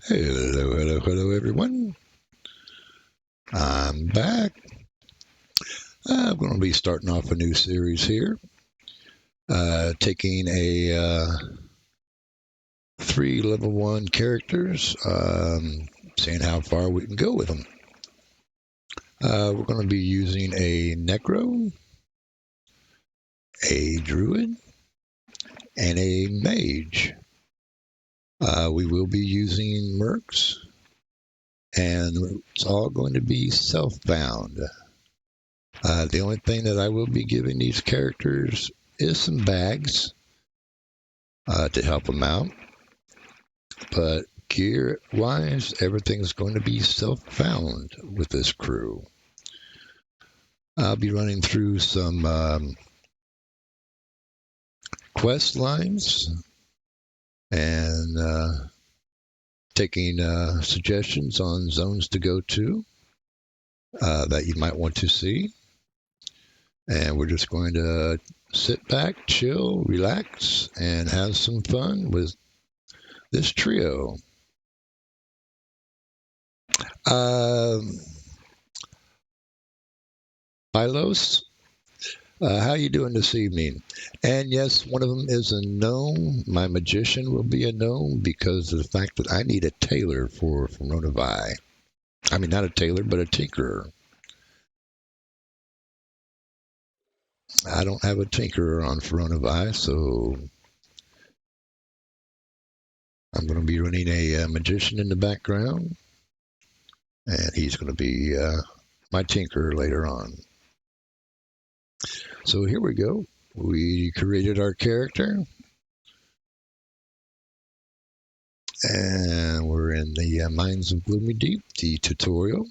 Hello, hello, hello, everyone. I'm back. I'm going to be starting off a new series here, taking a three level one characters, seeing how far we can go with them. We're going to be using a Necro, a Druid, and a Mage. We will be using Mercs, and it's all going to be self-bound. The only thing that I will be giving these characters is some bags to help them out. But gear wise, everything's going to be self found with this crew. I'll be running through some quest lines and taking suggestions on zones to go to that you might want to see. And we're just going to sit back, chill, relax, and have some fun with this trio. Pylos, how you doing this evening? And yes, one of them is a gnome. My magician will be a gnome because of the fact that I need a tailor for Ronovi. I mean, not a tailor, but a tinkerer. I don't have a tinkerer on Coronavi, so I'm going to be running a magician in the background, and he's going to be my tinkerer later on. So here we go. We created our character, and we're in the Mines of Gloomy Deep, the tutorial.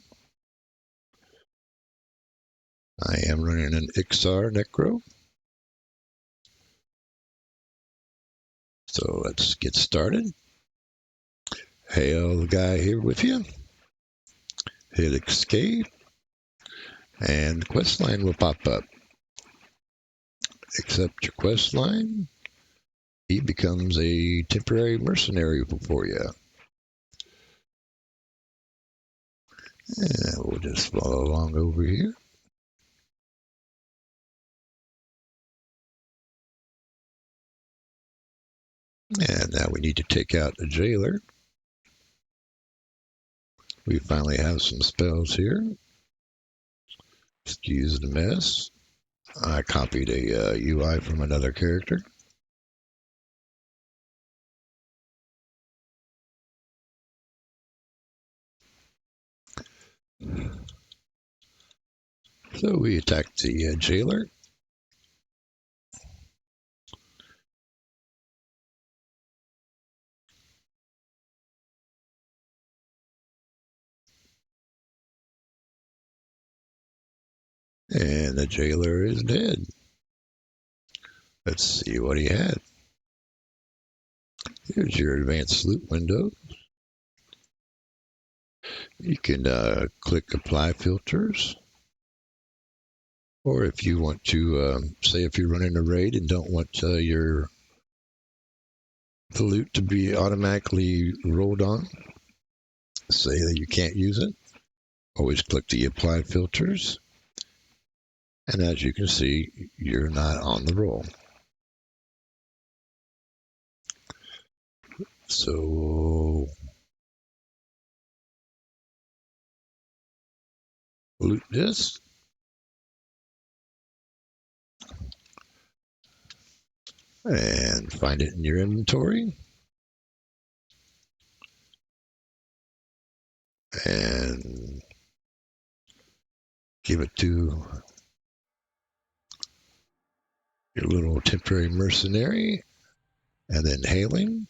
I am running an Ixar Necro. So let's get started. Hail the guy here with you. Hit escape, and the quest line will pop up. Accept your quest line. He becomes a temporary mercenary for you. And we'll just follow along over here. And now we need to take out the jailer. We finally have some spells here. Excuse the mess. I copied a UI from another character. So we attacked the jailer. And the jailer is dead. Let's see what he had. Here's your advanced loot window. You can click apply filters. Or if you want to, say if you're running a raid and don't want the loot to be automatically rolled on, say that you can't use it, always click the apply filters. And as you can see, you're not on the roll. So loot this. And find it in your inventory. And give it to your little temporary mercenary. And then hailing.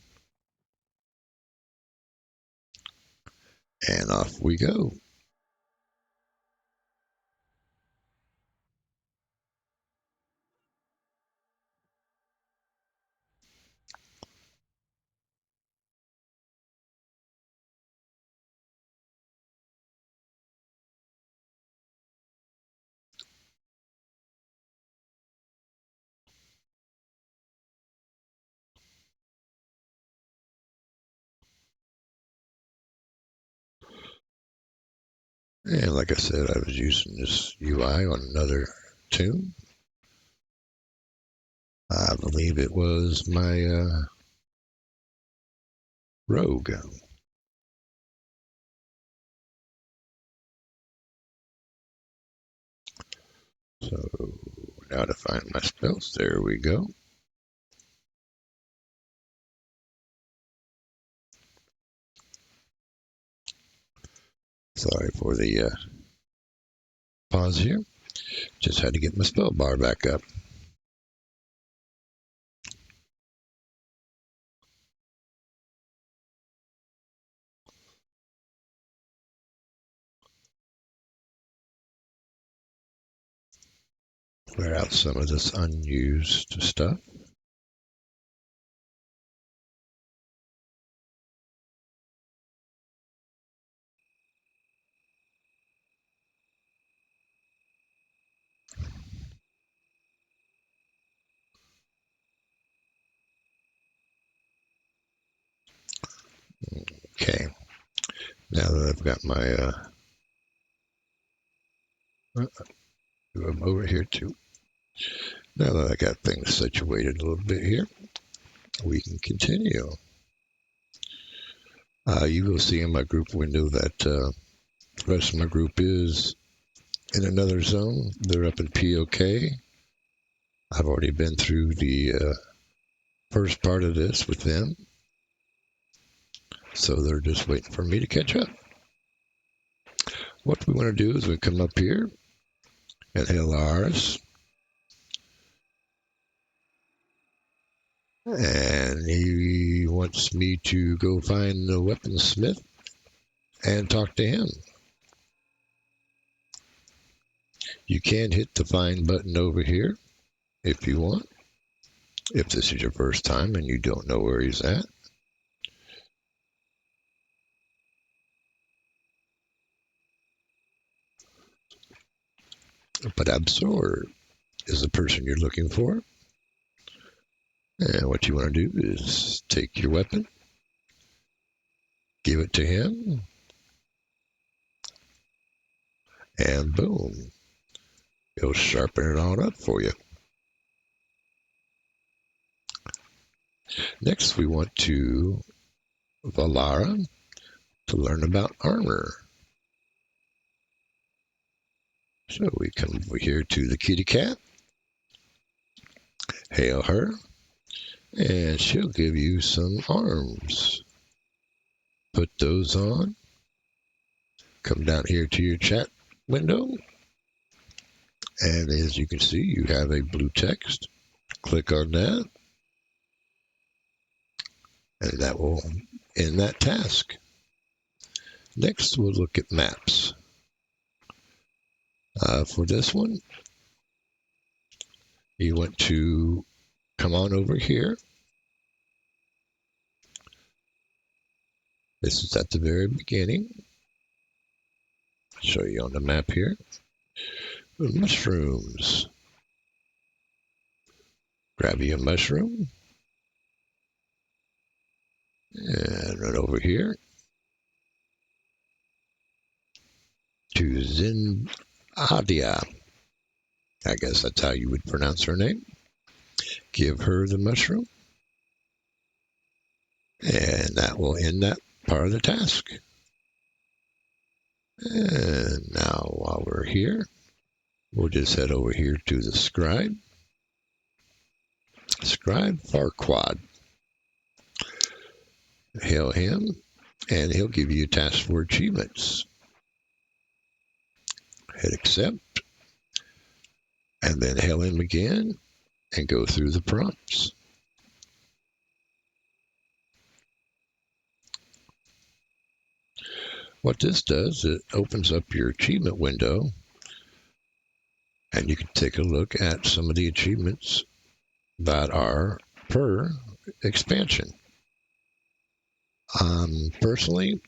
And off we go. And like I said, I was using this UI on another tune. I believe it was my Rogue. So now to find my spells. There we go. Sorry for the pause here. Just had to get my spell bar back up. Clear out some of this unused stuff. Okay. Now that I've got my I'm over here too. Now that I got things situated a little bit here, we can continue. You will see in my group window that the rest of my group is in another zone. They're up in POK. I've already been through the first part of this with them, so they're just waiting for me to catch up. What we want to do is we come up here and hail ours, and he wants me to go find the weaponsmith and talk to him. You can hit the find button over here if you want, if this is your first time and you don't know where he's at. But Absorb is the person you're looking for. And what you want to do is take your weapon, give it to him, and boom, he'll sharpen it all up for you. Next, we want to Valara to learn about armor. So we come over here to the kitty cat, hail her, and she'll give you some arms. Put those on. Come down here to your chat window, and as you can see, you have a blue text. Click on that, and that will end that task. Next, we'll look at maps. For this one, you want to come on over here. This is at the very beginning. Show you on the map here. Mushrooms. Grab you a mushroom. And run over here to Zinhadia. I guess that's how you would pronounce her name. Give her the mushroom. And that will end that part of the task. And now while we're here, we'll just head over here to the scribe. Scribe Farquad. Hail him, and he'll give you tasks for achievements. Hit accept, and then hail him again, and go through the prompts. What this does, it opens up your achievement window, and you can take a look at some of the achievements that are per expansion. Personally,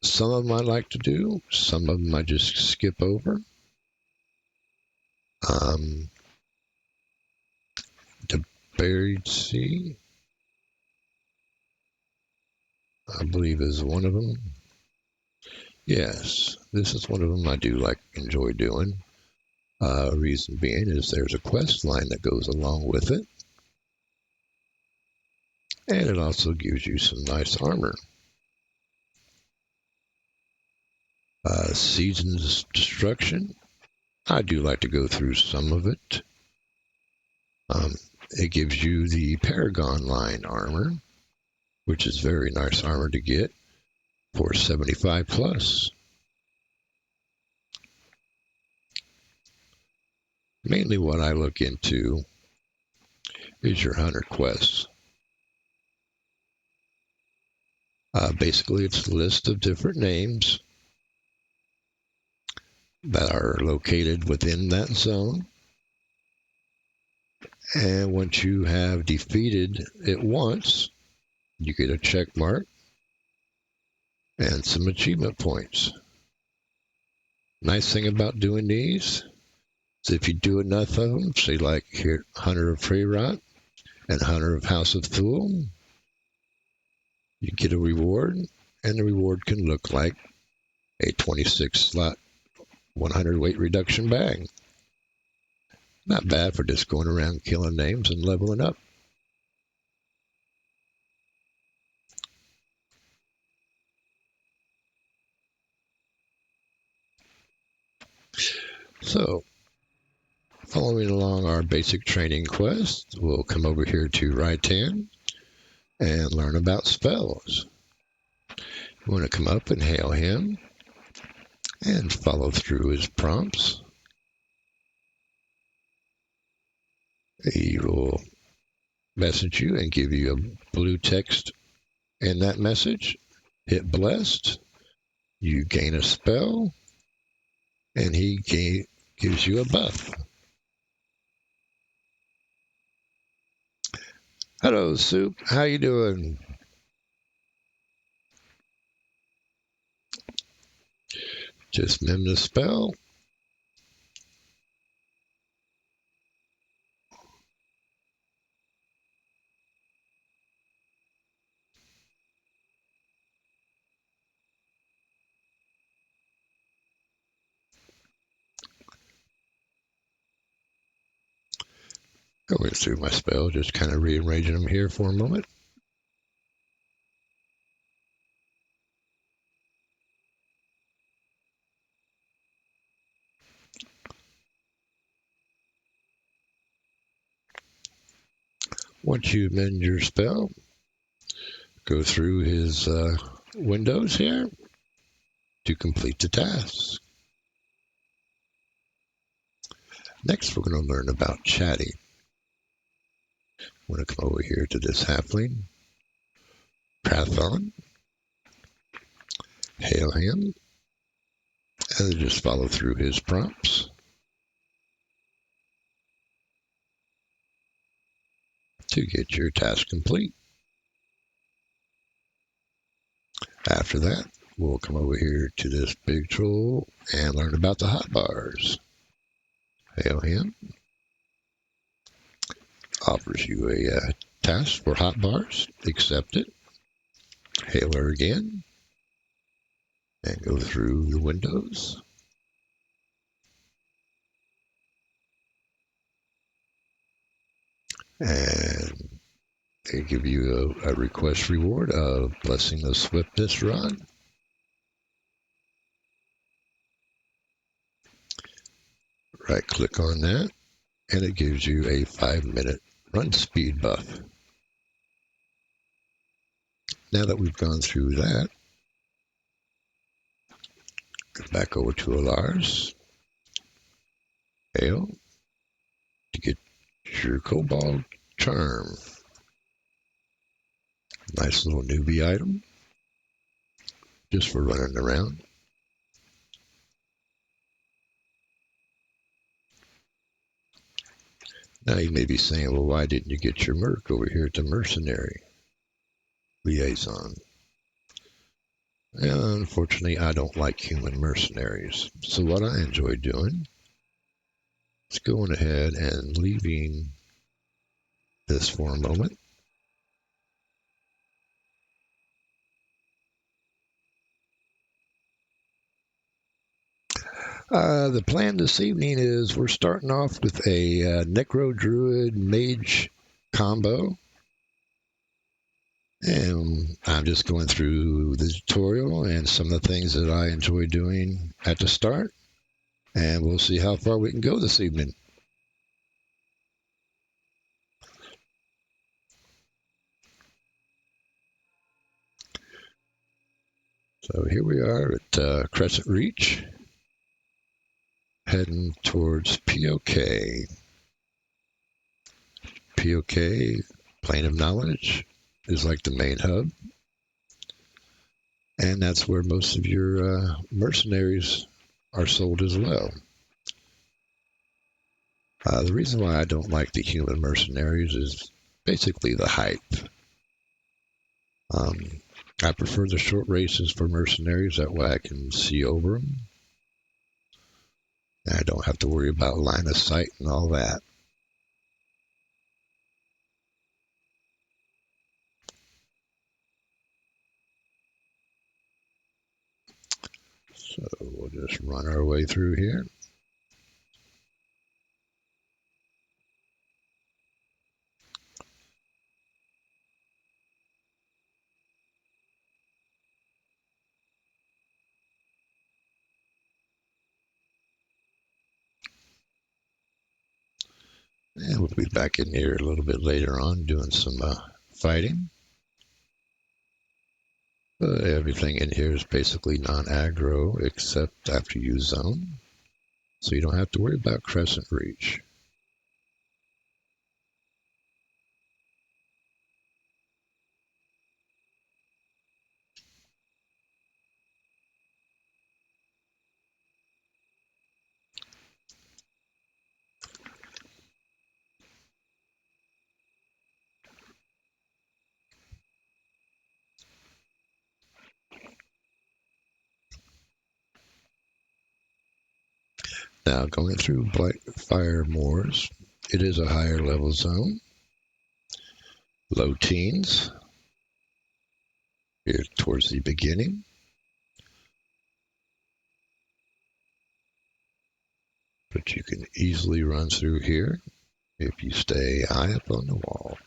some of them I like to do, some of them I just skip over. The Buried Sea, I believe, is one of them. Yes, this is one of them I do enjoy doing. Reason being is there's a quest line that goes along with it, and it also gives you some nice armor. Season's Destruction. I do like to go through some of it. It gives you the Paragon line armor, which is very nice armor to get for 75 plus. Mainly what I look into is your hunter quests. Basically, it's a list of different names that are located within that zone. And once you have defeated it once, you get a check mark and some achievement points. Nice thing about doing these is if you do enough of them, say like here, Hunter of Freyrot and Hunter of House of Thule, you get a reward, and the reward can look like a 26 slot 100 weight reduction bag. Not bad for just going around killing names and leveling up. So, following along our basic training quest, we'll come over here to Raitan and learn about spells. You want to come up and hail him and follow through his prompts. He will message you and give you a blue text in that message. Hit blessed. You gain a spell, and he gives you a buff. Hello, Soup. How you doing? Just mem the spell. Going through my spell, just kind of rearranging them here for a moment. Once you mend your spell, go through his windows here to complete the task. Next, we're going to learn about chatting. I'm going to come over here to this halfling, Prathon, hail him, and just follow through his prompts to get your task complete. After that, we'll come over here to this big troll and learn about the hotbars. Hail him, offers you a task for hotbars, accept it, hail her again, and go through the windows. And they give you a request reward of Blessing of Swiftness Run. Right click on that, and it gives you a 5-minute run speed buff. Now that we've gone through that, go back over to Alars. Hail to get your Cobalt Charm. Nice little newbie item, just for running around. Now you may be saying, well, why didn't you get your merc over here to Mercenary Liaison? And unfortunately, I don't like human mercenaries. So what I enjoy doing is going ahead and leaving this for a moment. The plan this evening is we're starting off with a Necro Druid Mage combo. And I'm just going through the tutorial and some of the things that I enjoy doing at the start. And we'll see how far we can go this evening. So here we are at Crescent Reach, heading towards POK. POK, Plane of Knowledge, is like the main hub. And that's where most of your mercenaries are sold as well. The reason why I don't like the human mercenaries is basically the height. I prefer the short races for mercenaries. That way I can see over them. And I don't have to worry about line of sight and all that. So we'll just run our way through here. And we'll be back in here a little bit later on doing some fighting. Everything in here is basically non-aggro except after you zone. So you don't have to worry about Crescent Reach. Now going through Blackfire Moors, it is a higher level zone. Low teens here towards the beginning. But you can easily run through here if you stay high up on the wall.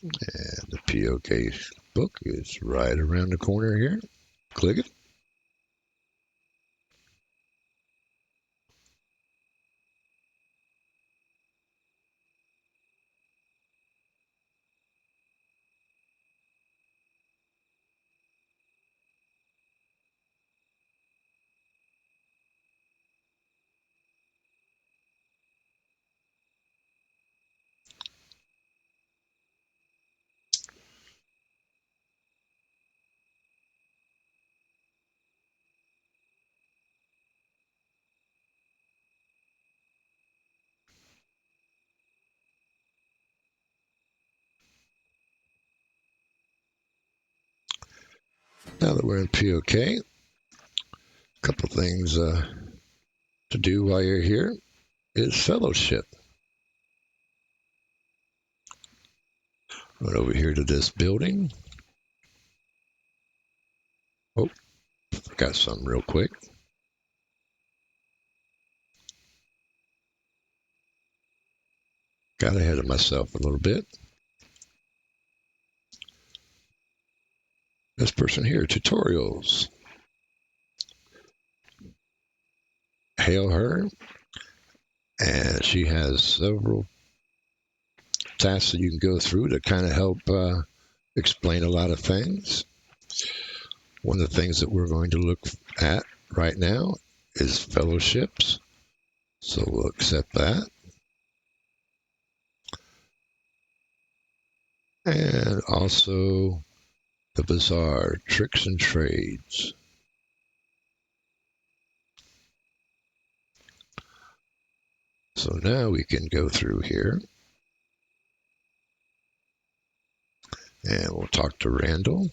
And the POK book is right around the corner here. Click it. Now that we're in POK, a couple things to do while you're here is fellowship. Run over here to this building. Oh, forgot something real quick. Got ahead of myself a little bit. This person here, tutorials. Hail her. And she has several tasks that you can go through to kind of help explain a lot of things. One of the things that we're going to look at right now is fellowships. So we'll accept that. And also the bazaar, tricks and trades. So now we can go through here. And we'll talk to Randall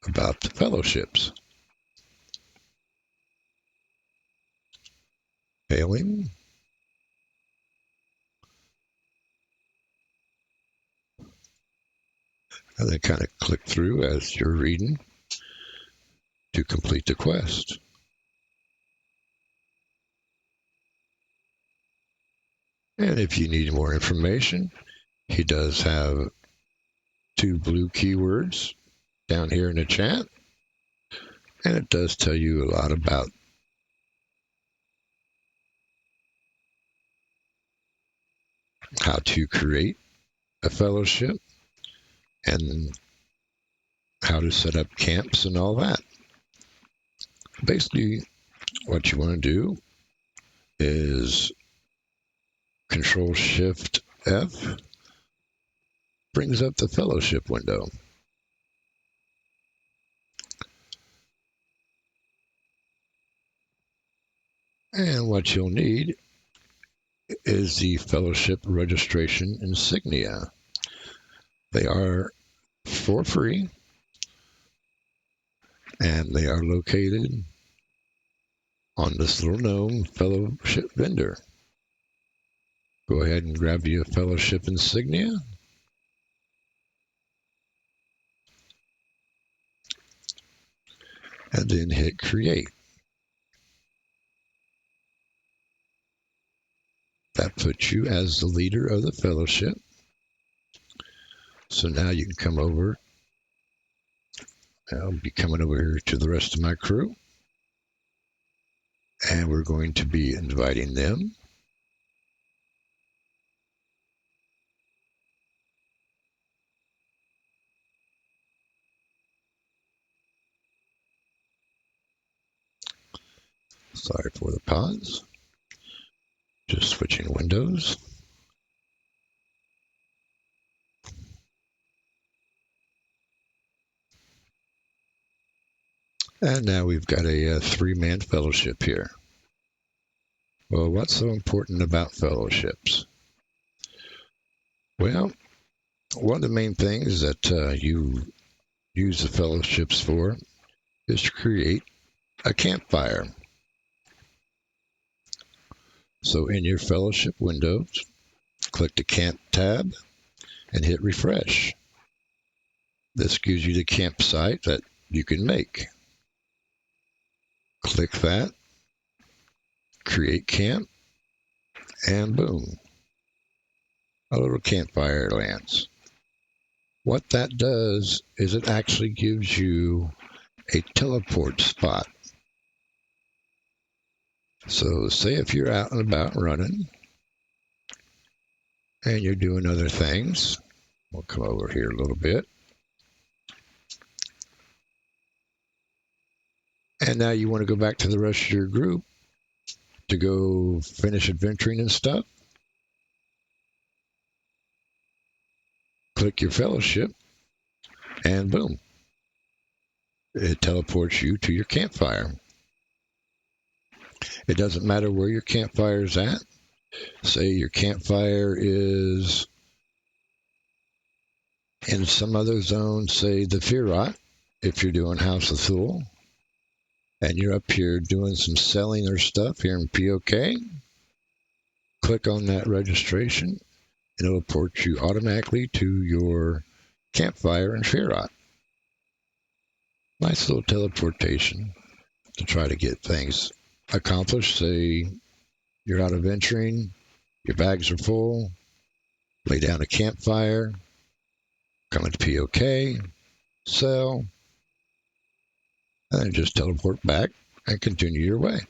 about the fellowships. Hail him. And then kind of click through as you're reading to complete the quest. And if you need more information, he does have 2 blue keywords down here in the chat. And it does tell you a lot about how to create a fellowship and how to set up camps and all that. Basically, what you want to do is Control Shift F brings up the fellowship window. And what you'll need is the fellowship registration insignia. They are for free, and they are located on this little gnome fellowship vendor. Go ahead and grab your fellowship insignia. And then hit create. That puts you as the leader of the fellowship. So now you can come over. I'll be coming over here to the rest of my crew. And we're going to be inviting them. Sorry for the pause. Just switching windows. And now we've got a 3-man fellowship here. Well, what's so important about fellowships? Well, one of the main things that you use the fellowships for is to create a campfire. So in your fellowship windows, click the camp tab and hit refresh. This gives you the campsite that you can make. Click that, create camp, and boom, a little campfire lands. What that does is it actually gives you a teleport spot. So say if you're out and about running and you're doing other things, we'll come over here a little bit. And now you want to go back to the rest of your group to go finish adventuring and stuff. Click your fellowship and boom, it teleports you to your campfire. It doesn't matter where your campfire is at. Say your campfire is in some other zone, say the Firot, if you're doing House of Thule, and you're up here doing some selling or stuff here in POK, click on that registration, and it'll port you automatically to your campfire in Firot. Nice little teleportation to try to get things accomplished. Say you're out adventuring, your bags are full, lay down a campfire, come into POK, sell, and then just teleport back and continue your way.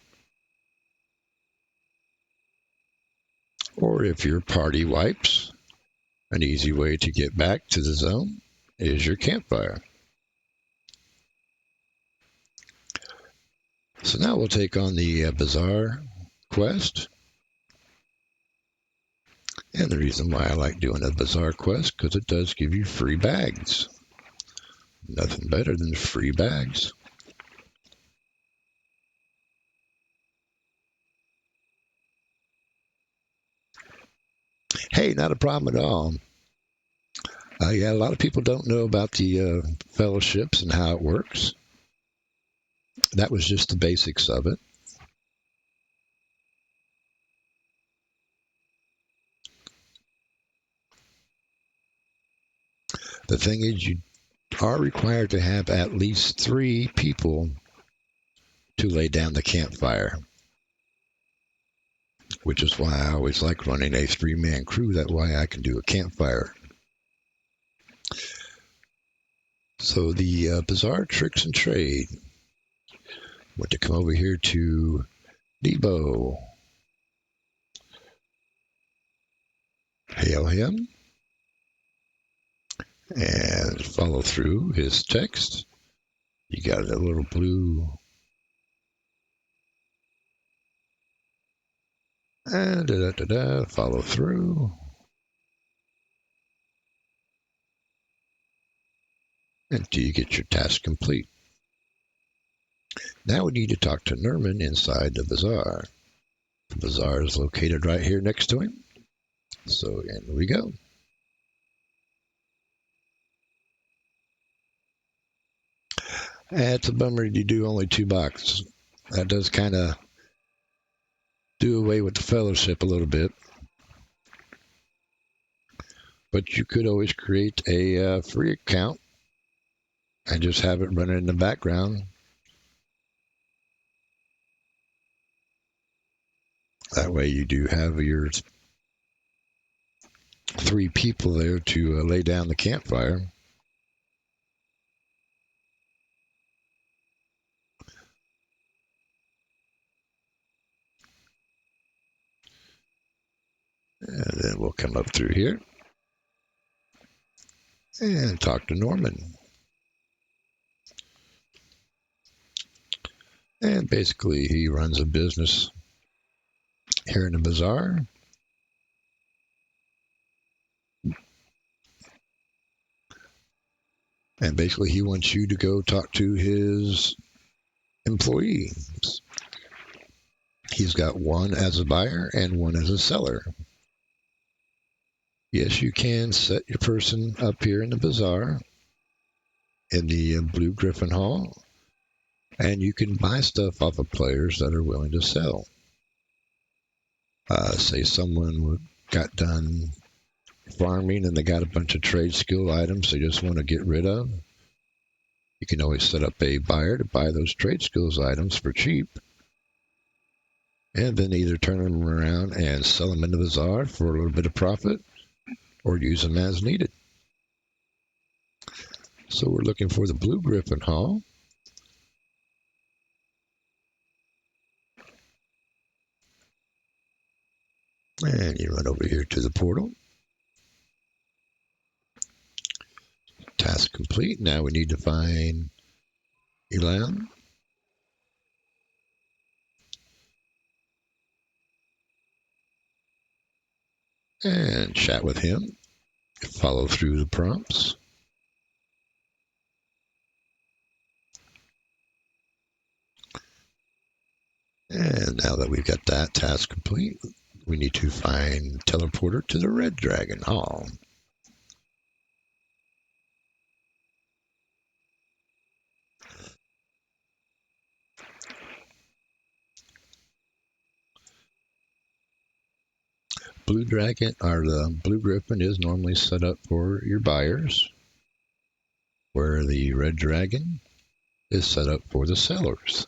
Or if your party wipes, an easy way to get back to the zone is your campfire. So now we'll take on the Bazaar quest. And the reason why I like doing a Bazaar quest, because it does give you free bags. Nothing better than free bags. Hey, not a problem at all. Yeah, a lot of people don't know about the fellowships and how it works. That was just the basics of it. The thing is, you are required to have at least 3 people to lay down the campfire, which is why I always like running a 3-man crew. That way I can do a campfire. So the Bizarre Tricks and Trade. Want to come over here to Debo. Hail him and follow through his text. You got a little blue and follow through until you get your task complete. Now we need to talk to Nerman inside the bazaar. The bazaar is located right here next to him. So in we go. It's a bummer you do only 2 boxes. That does kind of do away with the fellowship a little bit. But you could always create a free account and just have it running in the background. That way you do have your 3 people there to lay down the campfire. And then we'll come up through here and talk to Norman. And basically, he runs a business here in the bazaar. And basically, he wants you to go talk to his employees. He's got one as a buyer and one as a seller. Yes, you can set your person up here in the bazaar in the Blue Griffin Hall, and you can buy stuff off of players that are willing to sell. Say someone got done farming and they got a bunch of trade skill items they just want to get rid of. You can always set up a buyer to buy those trade skills items for cheap, and then either turn them around and sell them in the bazaar for a little bit of profit, or use them as needed. So we're looking for the Blue Griffin Hall. And you run over here to the portal. Task complete. Now we need to find Elan. And chat with him. Follow through the prompts. And now that we've got that task complete, we need to find teleporter to the Red Dragon Hall. Blue Dragon, or the Blue Griffin, is normally set up for your buyers, where the Red Dragon is set up for the sellers.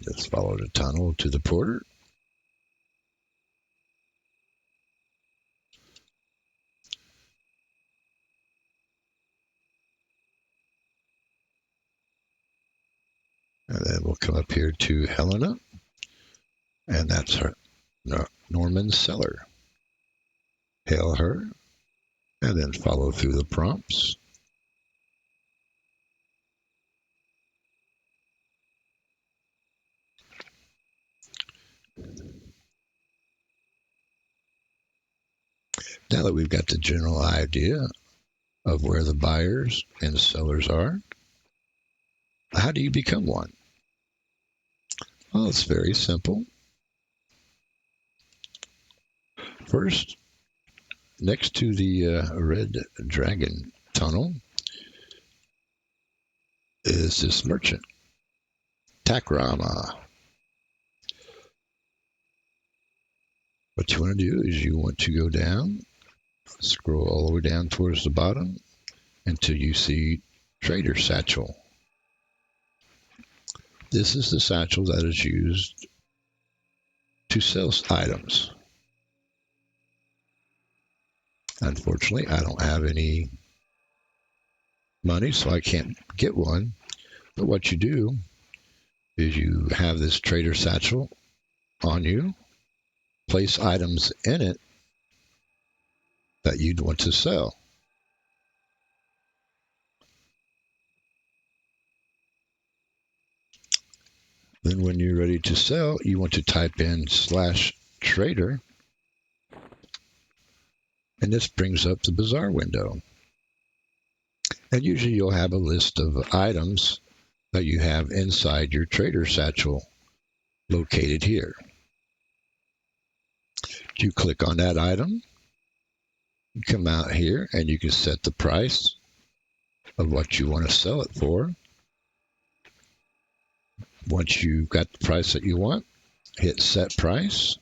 Just follow the tunnel to the porter. And then we'll come up here to Helena, and that's her, Norman's seller. Hail her, and then follow through the prompts. Now that we've got the general idea of where the buyers and sellers are, how do you become one? Well, it's very simple. First, next to the Red Dragon tunnel is this merchant, Takrama. What you want to do is you want to go down, scroll all the way down towards the bottom until you see Trader Satchel. This is the satchel that is used to sell items. Unfortunately, I don't have any money, so I can't get one. But what you do is you have this Trader Satchel on you, place items in it that you'd want to sell. Then when you're ready to sell, you want to type in /trader, and this brings up the bazaar window. And usually you'll have a list of items that you have inside your Trader Satchel located here. You click on that item, you come out here, and you can set the price of what you want to sell it for. Once you've got the price that you want, hit set price,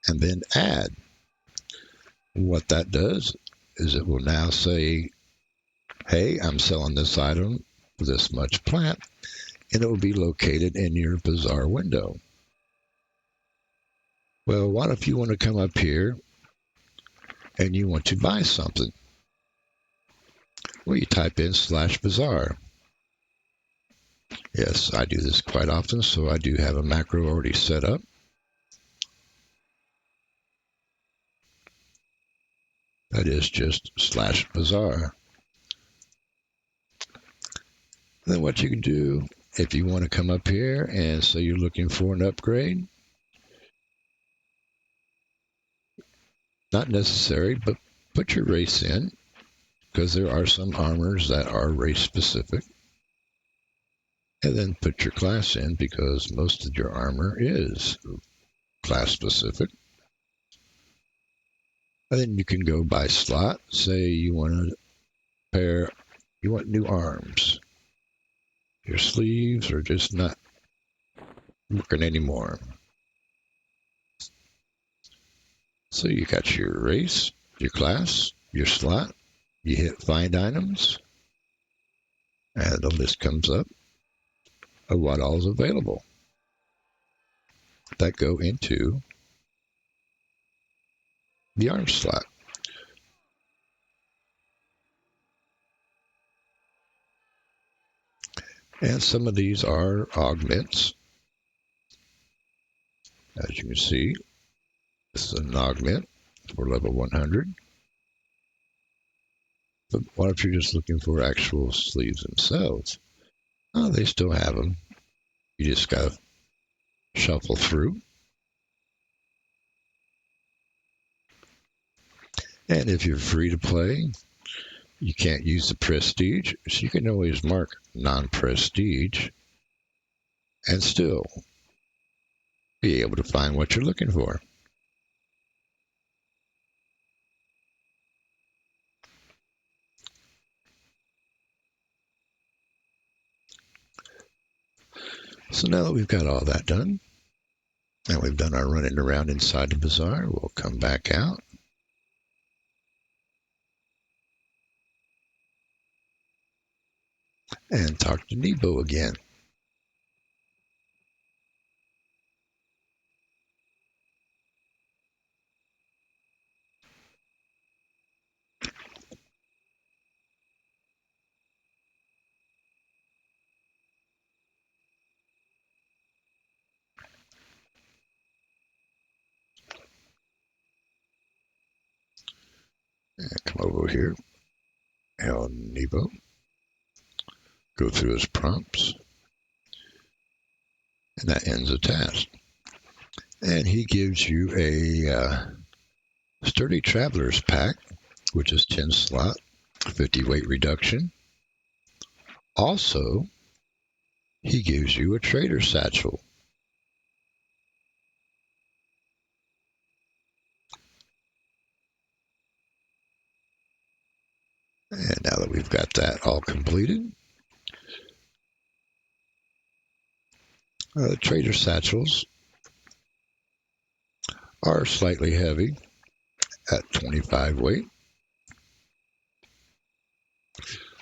and then add. What that does is it will now say, hey, I'm selling this item for this much plant, and it will be located in your bazaar window. Well, what if you want to come up here and you want to buy something? Well, you type in /bazaar. Yes, I do this quite often, so I do have a macro already set up. That is just /bazaar. Then what you can do, if you want to come up here and say you're looking for an upgrade, not necessary, but put your race in, because there are some armors that are race specific. And then put your class in, because most of your armor is class specific. And then you can go by slot. Say you want you want new arms. Your sleeves are just not working anymore. So you got your race, your class, your slot. You hit find items, and the list comes up of what all is available that go into the arm slot. And some of these are augments. As you can see, this is an augment for level 100. But what if you're just looking for actual sleeves themselves? Oh, they still have them. You just got to shuffle through. And if you're free to play, you can't use the prestige, so you can always mark non-prestige and still be able to find what you're looking for. So now that we've got all that done, and we've done our running around inside the bazaar, we'll come back out. And talk to Nebo again. And come over here. Hello, Nebo. Go through his prompts. And that ends the task. And he gives you a Sturdy Traveler's Pack, which is 10 slot, 50 weight reduction. Also, he gives you a Trader Satchel. And now that we've got that all completed, Trader Satchels are slightly heavy at 25 weight.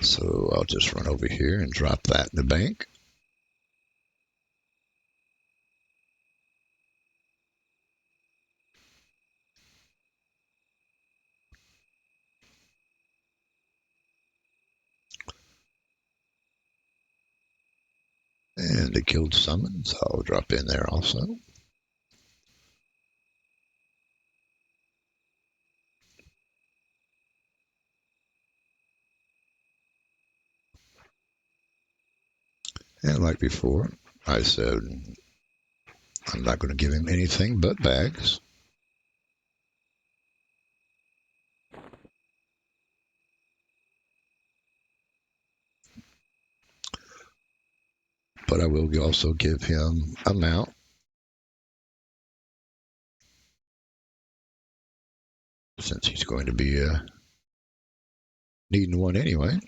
So I'll just run over here and drop that in the bank. And the guild summons, I'll drop in there also. And like before, I said I'm not going to give him anything but bags. But I will also give him a mount. Since he's going to be needing one anyway.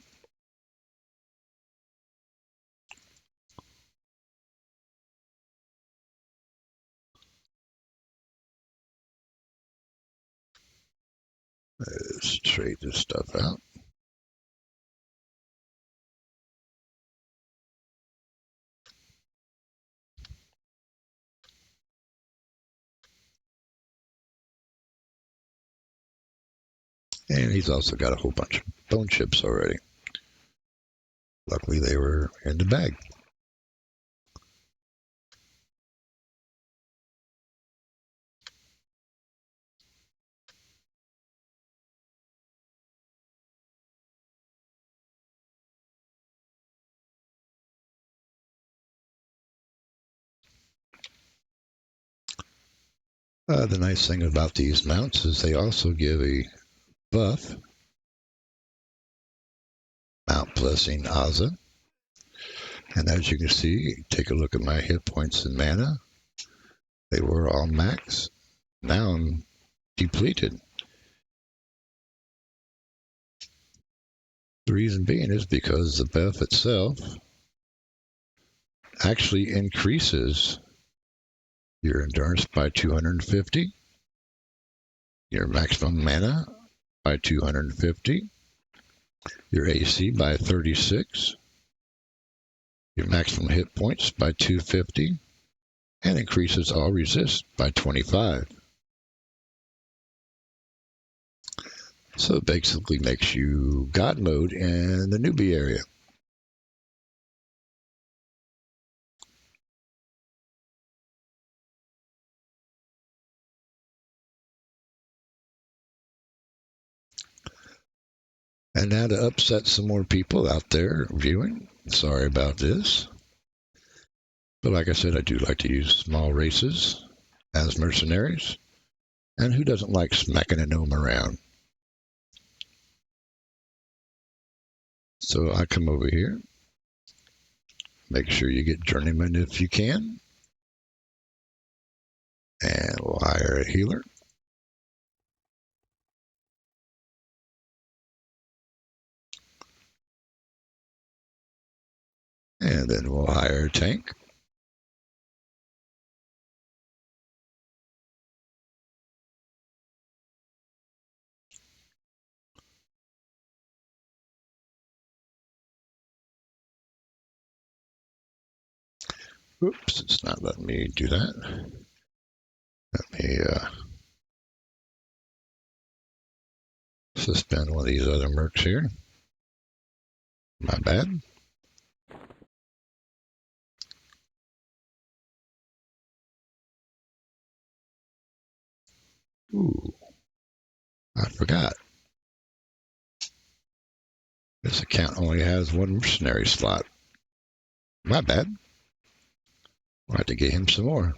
Let's trade this stuff out. And he's also got a whole bunch of bone chips already. Luckily, they were in the bag. The nice thing about these mounts is they also give a buff. Mount Blessing Aza. And as you can see, take a look at my hit points and mana. They were all max. Now I'm depleted. The reason being is because the buff itself actually increases your endurance by 250, your maximum mana by 250, your AC by 36, your maximum hit points by 250, and increases all resist by 25. So it basically makes you God mode in the newbie area. And now to upset some more people out there viewing, sorry about this. But like I said, I do like to use small races as mercenaries. And who doesn't like smacking a gnome around? So I come over here. Make sure you get journeyman if you can. And we'll hire a healer. And then we'll hire a tank. Oops, it's not letting me do that. Let me suspend one of these other mercs here. My bad. Ooh, I forgot. This account only has one mercenary slot. My bad. I'll have to get him some more.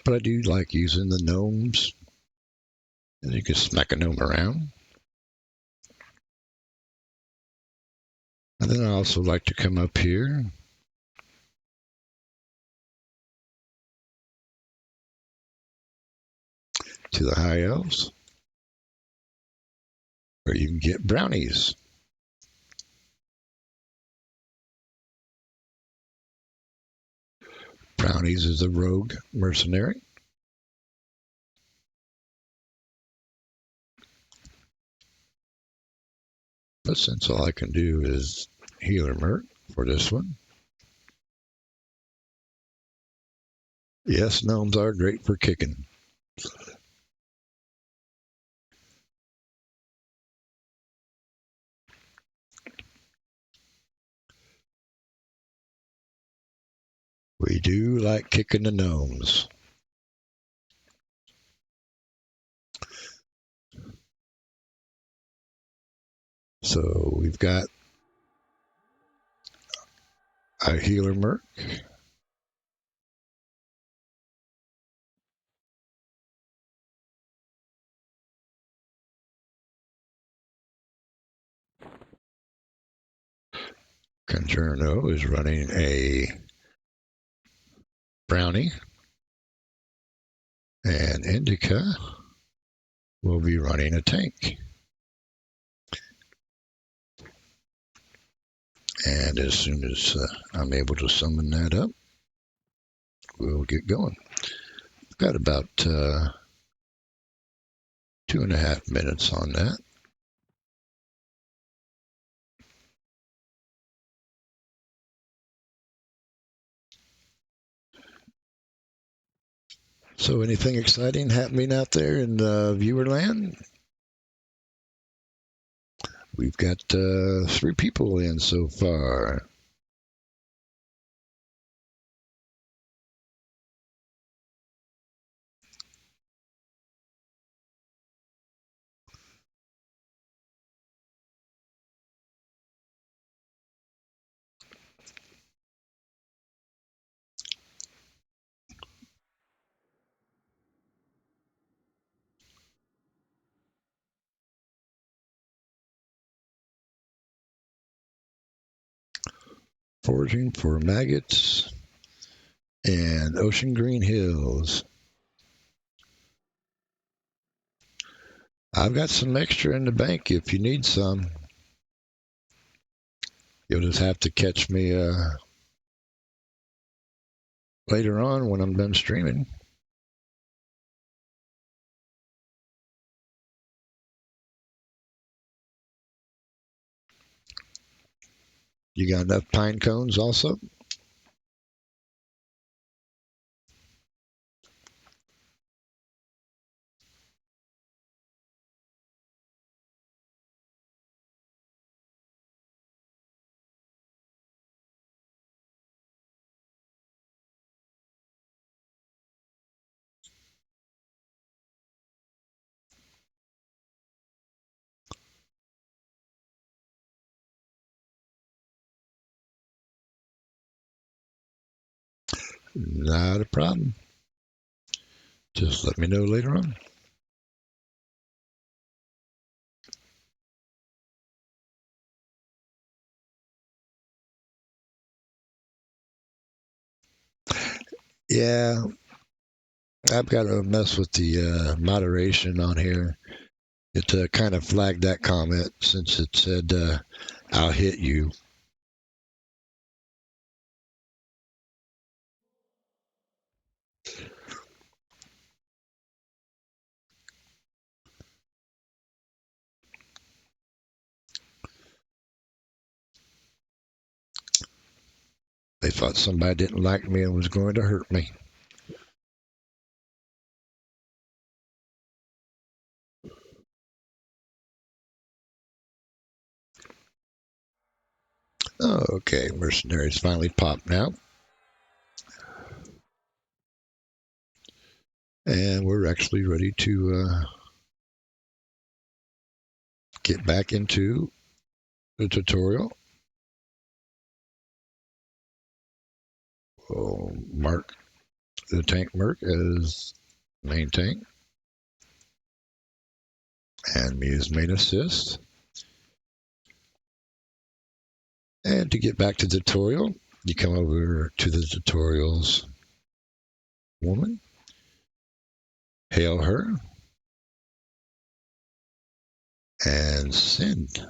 But I do like using the gnomes. And you can smack a gnome around. And then I also like to come up here to the high elves, where you can get brownies. Brownies is a rogue mercenary. But since all I can do is healer merc for this one, yes, gnomes are great for kicking. We do like kicking the gnomes. So we've got a healer merc. Concerno is running a brownie. And Indica will be running a tank. And as soon as I'm able to summon that up, we'll get going. We've got about 2.5 minutes on that. So anything exciting happening out there in viewer land? We've got 3 people in so far. Foraging for maggots and ocean green hills. I've got some extra in the bank if you need some. You'll just have to catch me later on when I'm done streaming. You got enough pine cones also? Not a problem. Just let me know later on. Yeah, I've got to mess with the moderation on here. It kind of flagged that comment since it said, I'll hit you. They thought somebody didn't like me and was going to hurt me. Oh, okay, mercenaries finally popped now. And we're actually ready to get back into the tutorial. We'll mark the tank merc as main tank and me as main assist. And to get back to the tutorial, you come over to the tutorials woman, hail her, and send.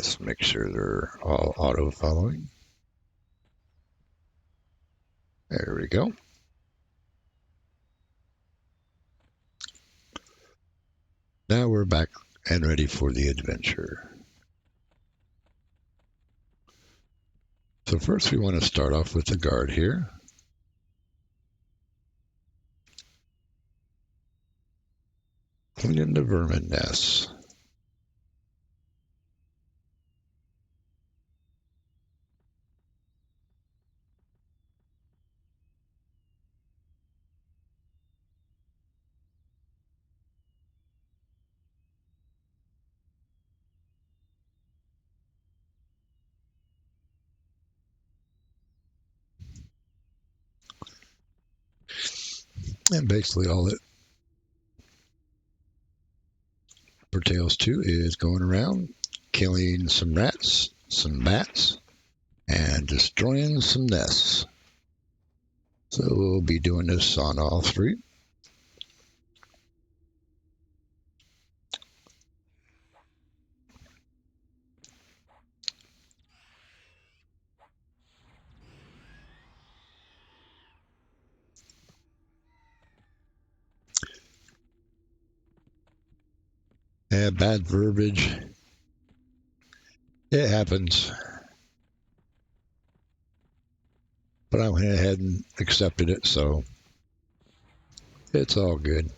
Let's make sure they're all auto following. There we go. Now we're back and ready for the adventure. So first we want to start off with the guard here. Cleaning the vermin nests. And basically all it pertains to is going around, killing some rats, some bats, and destroying some nests. So we'll be doing this on all three. Bad verbiage. It happens. But I went ahead and accepted it, so it's all good.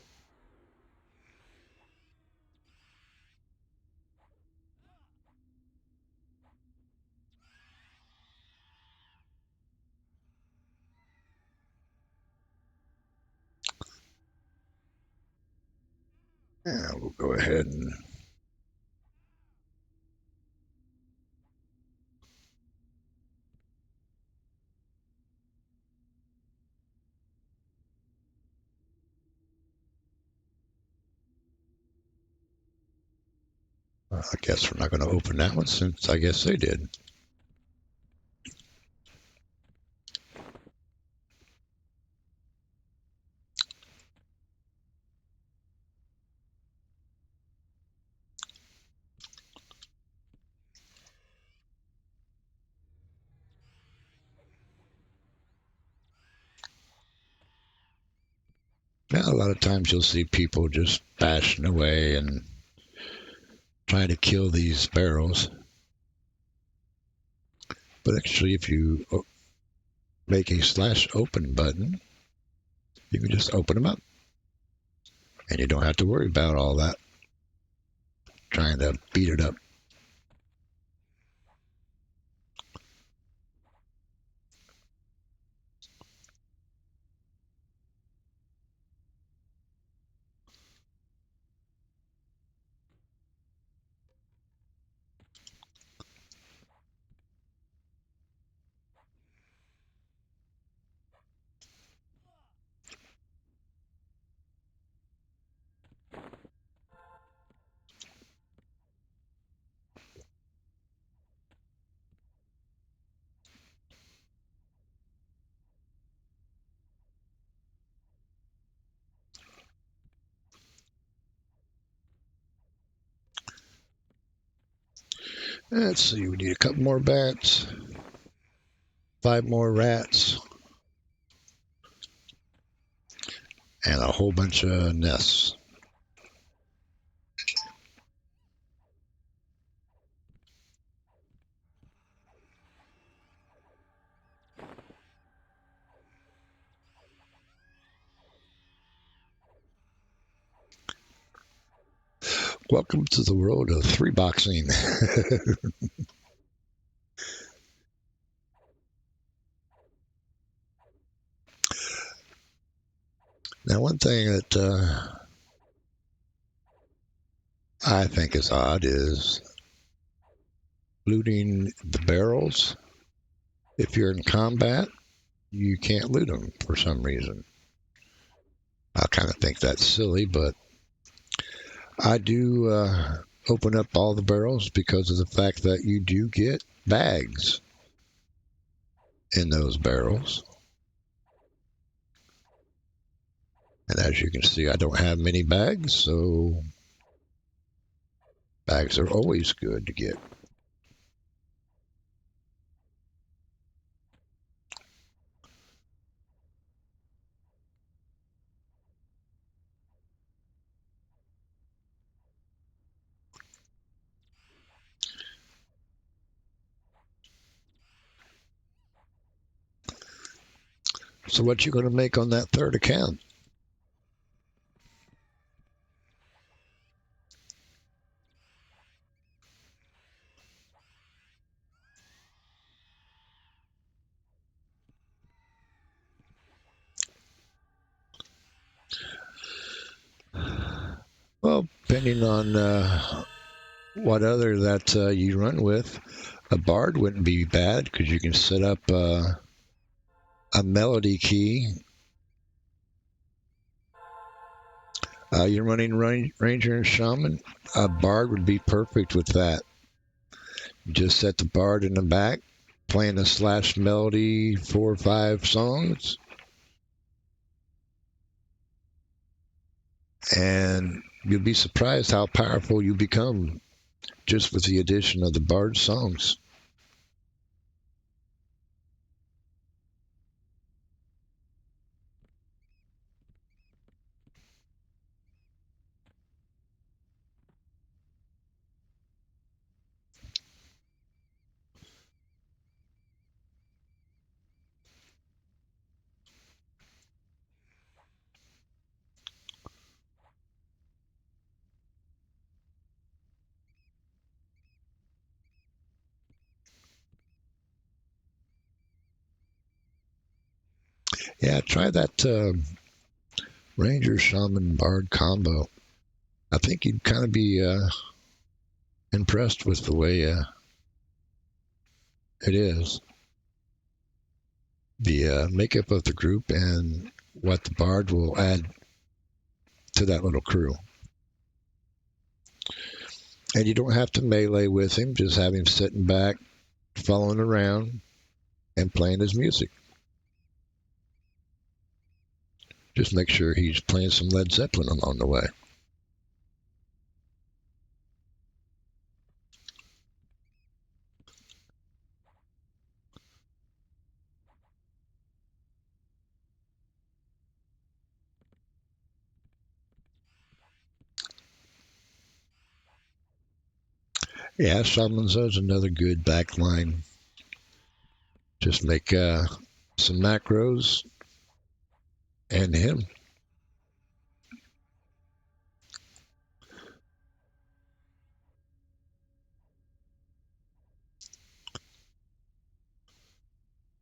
Yeah, we'll go ahead and I guess we're not going to open that one since I guess they did. Now, a lot of times you'll see people just bashing away and trying to kill these barrels. But actually, if you make a /open button, you can just open them up. And you don't have to worry about all that trying to beat it up. Let's see, we need a couple more bats, 5 more rats, and a whole bunch of nests. Welcome to the world of 3 boxing. Now, one thing that I think is odd is looting the barrels. If you're in combat, you can't loot them for some reason. I kind of think that's silly, but I do open up all the barrels because of the fact that you do get bags in those barrels. And as you can see, I don't have many bags, so bags are always good to get. So what you going to make on that third account? Well, depending on what other that you run with, a Bard wouldn't be bad because you can set up a melody key. You're running Ranger and Shaman. A Bard would be perfect with that. Just set the Bard in the back, playing a slash melody, 4 or 5 songs, and you'll be surprised how powerful you become just with the addition of the Bard songs. Yeah, try that Ranger Shaman Bard combo. I think you'd kind of be impressed with the way it is. The makeup of the group and what the Bard will add to that little crew. And you don't have to melee with him, just have him sitting back, following around, and playing his music. Just make sure he's playing some Led Zeppelin along the way. Yeah, Shaman's another good backline. Just make some macros and him.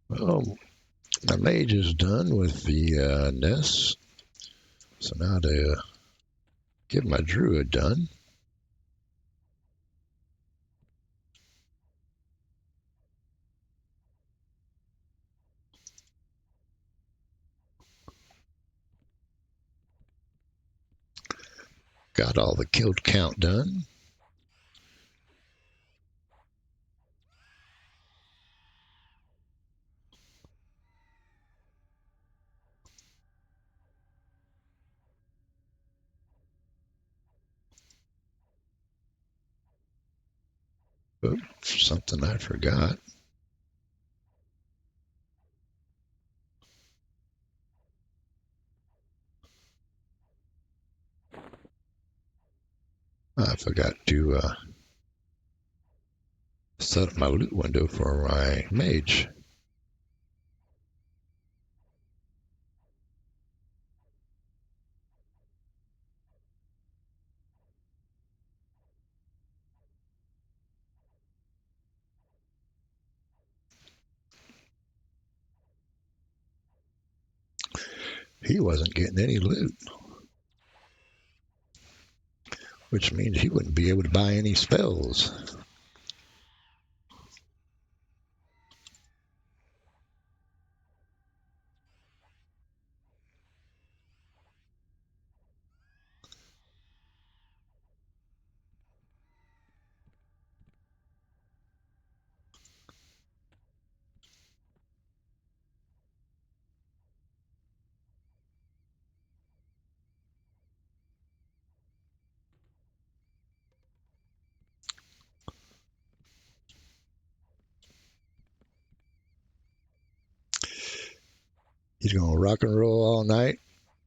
Well, my mage is done with the nests. So now to get my druid done. Got all the killed count done. Oops, something I forgot. I forgot to set up my loot window for my mage. He wasn't getting any loot, which means he wouldn't be able to buy any spells. He's going to rock and roll all night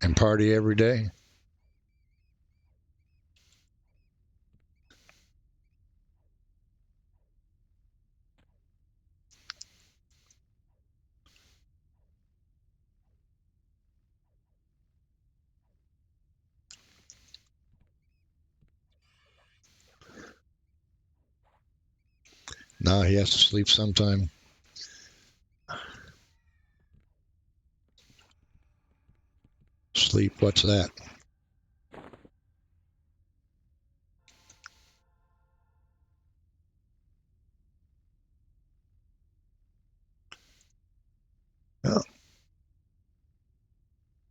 and party every day. Now he has to sleep sometime. Sleep, what's that? Well,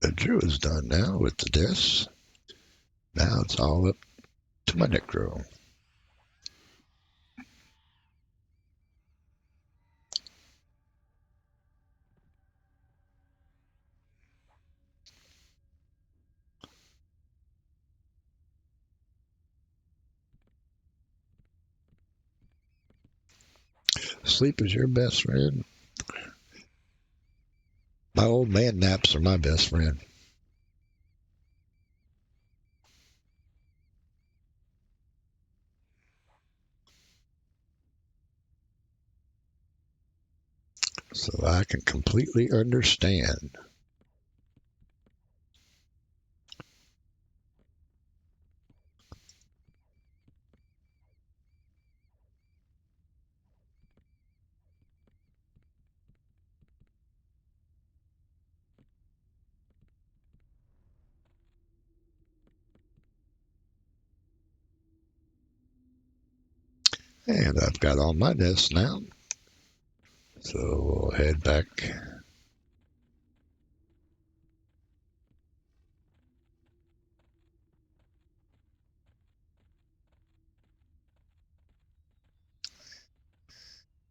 the Drew is done now with the discs. Now it's all up to my Necro. Sleep is your best friend. My old man naps are my best friend. So I can completely understand. And I've got all my discs now. So we'll head back.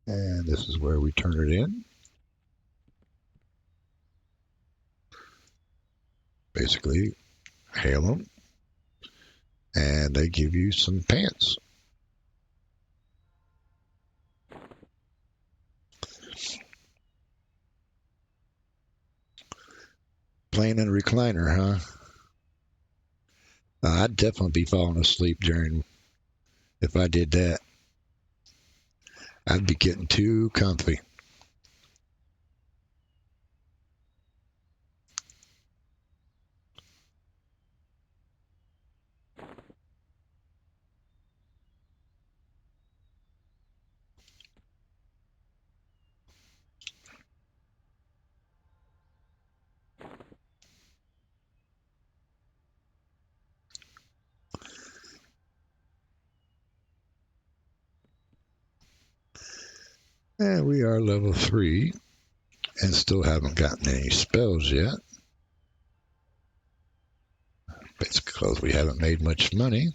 And this is where we turn it in. Basically, hail them. And they give you some pants. Playing in a recliner, huh? I'd definitely be falling asleep during if I did that. I'd be getting too comfy. And we are level 3 and still haven't gotten any spells yet. Basically because we haven't made much money.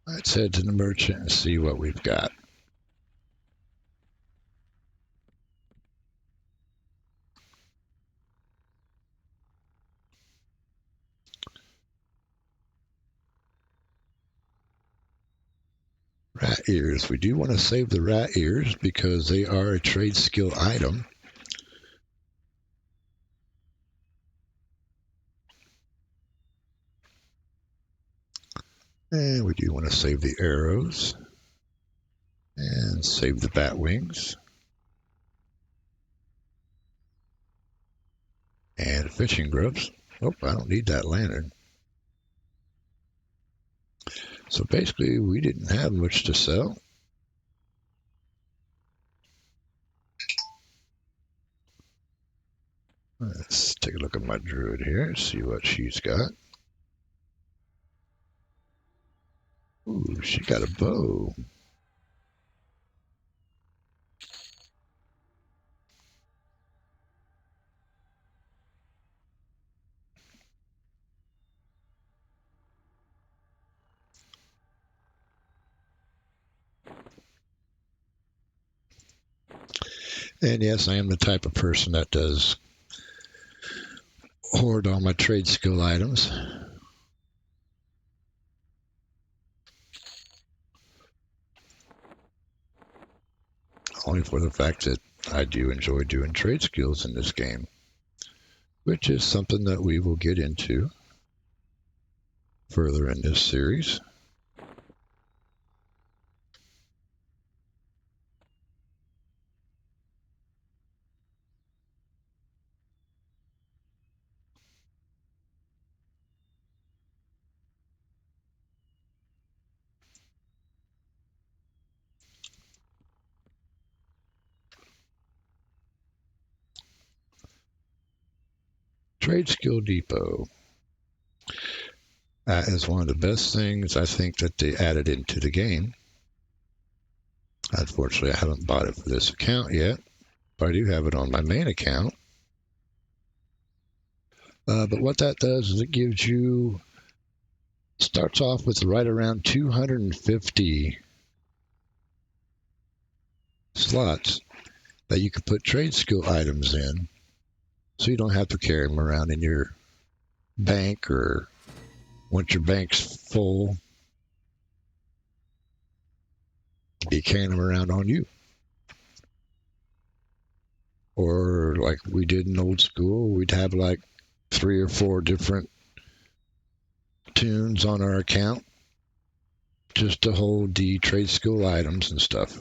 Let's head to the merchant and see what we've got. Rat ears. We do want to save the rat ears because they are a trade skill item. And we do want to save the arrows. And save the bat wings. And fishing grubs. Oh, I don't need that lantern. So basically, we didn't have much to sell. Let's take a look at my druid here, see what she's got. Ooh, she got a bow. And yes, I am the type of person that does hoard all my trade skill items. Only for the fact that I do enjoy doing trade skills in this game, which is something that we will get into further in this series. Trade Skill Depot. That is one of the best things I think that they added into the game. Unfortunately, I haven't bought it for this account yet, but I do have it on my main account. But what that does is it gives you, starts off with right around 250 slots that you can put trade skill items in, so you don't have to carry them around in your bank, or once your bank's full, be carrying them around on you. Or like we did in old school, we'd have like 3 or 4 different tunes on our account just to hold the trade skill items and stuff.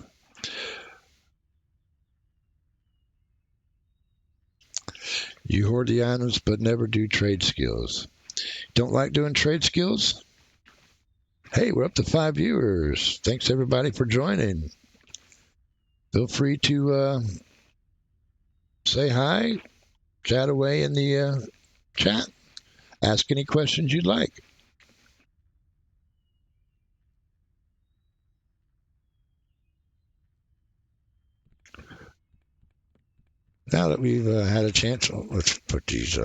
You hoard the items but never do trade skills. Don't like doing trade skills? Hey, we're up to 5 viewers. Thanks everybody for joining. Feel free to say hi, chat away in the chat, ask any questions you'd like. Now that we've had a chance, let's put these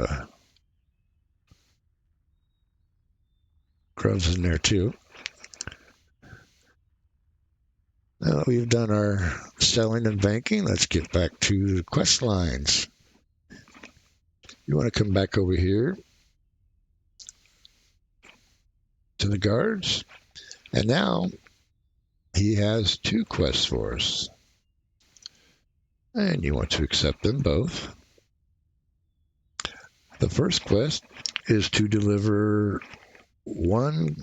grubs in there too. Now that we've done our selling and banking, let's get back to the quest lines. You want to come back over here to the guards, and now he has 2 quests for us. And you want to accept them both. The first quest is to deliver 1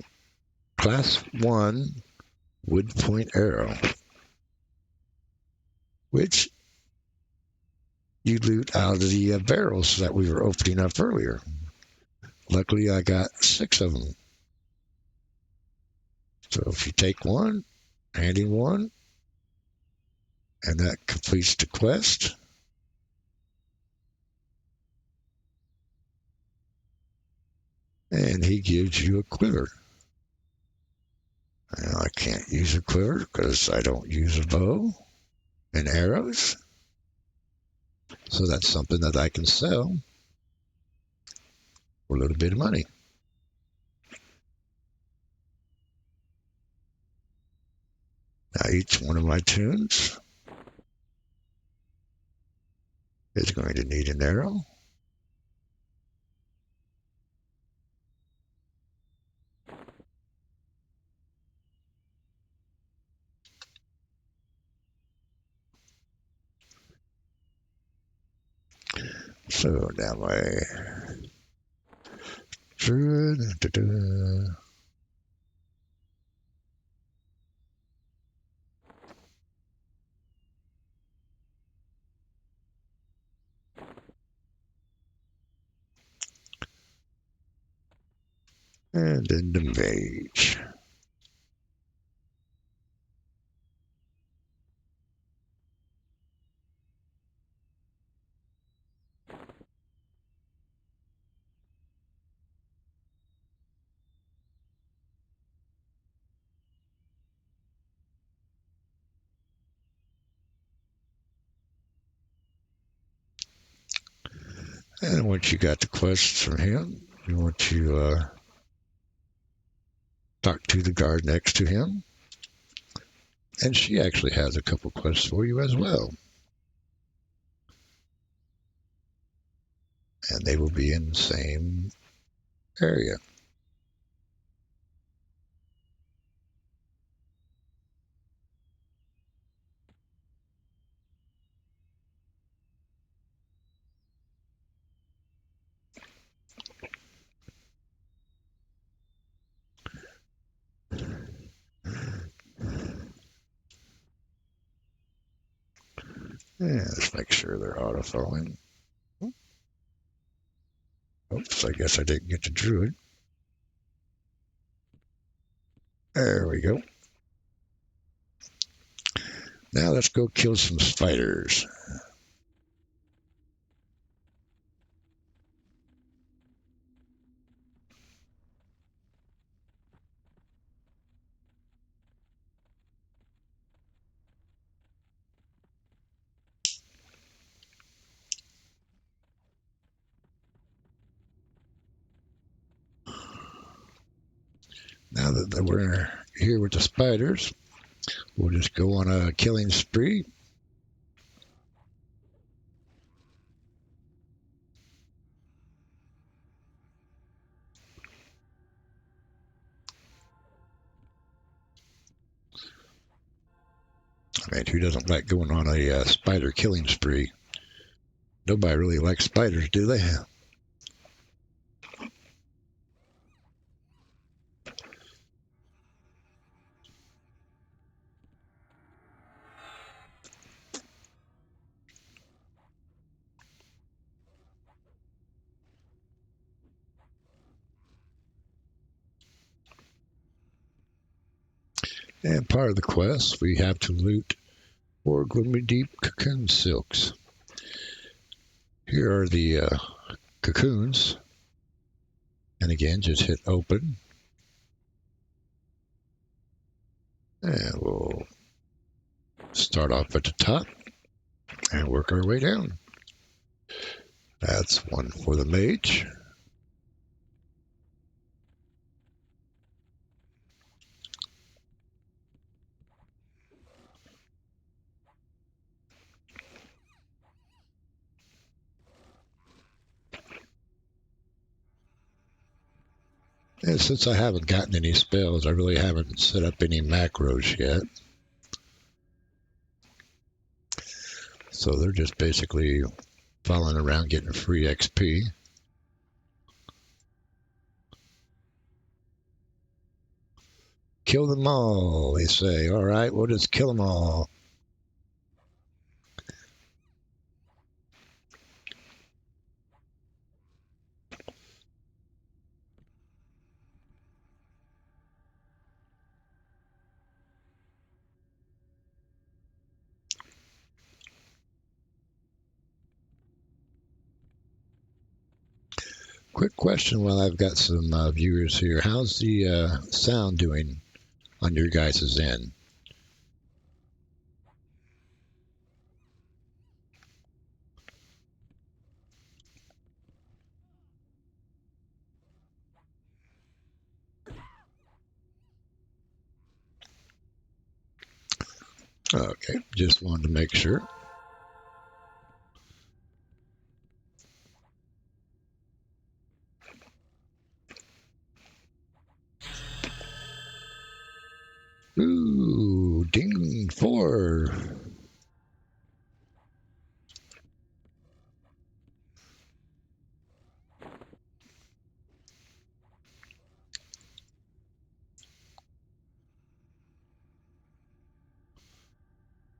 class 1 wood point arrow, which you loot out of the barrels that we were opening up earlier. Luckily, I got 6 of them. So if you take 1, hand him 1, and that completes the quest. And he gives you a quiver. Now, I can't use a quiver because I don't use a bow and arrows. So that's something that I can sell for a little bit of money. Now, each one of my tunes is going to need an arrow. So now my druid. And then the mage. And once you got the quests from him, you want to talk to the guard next to him. And she actually has a couple quests for you as well. And they will be in the same area. Yeah, let's make sure they're auto-following. Oops, I guess I didn't get the druid. There we go. Now let's go kill some spiders. Now that we're here with the spiders, we'll just go on a killing spree. I mean, who doesn't like going on a spider killing spree? Nobody really likes spiders, do they? And part of the quest, we have to loot 4 gloomy deep cocoon silks. Here are the cocoons. And again, just hit open. And we'll start off at the top and work our way down. That's one for the mage. And since I haven't gotten any spells, I really haven't set up any macros yet. So they're just basically following around getting free XP. Kill them all, they say. All right, we'll just kill them all. Quick question while I've got some viewers here. How's the sound doing on your guys' end? Okay, just wanted to make sure. Ooh, ding, 4.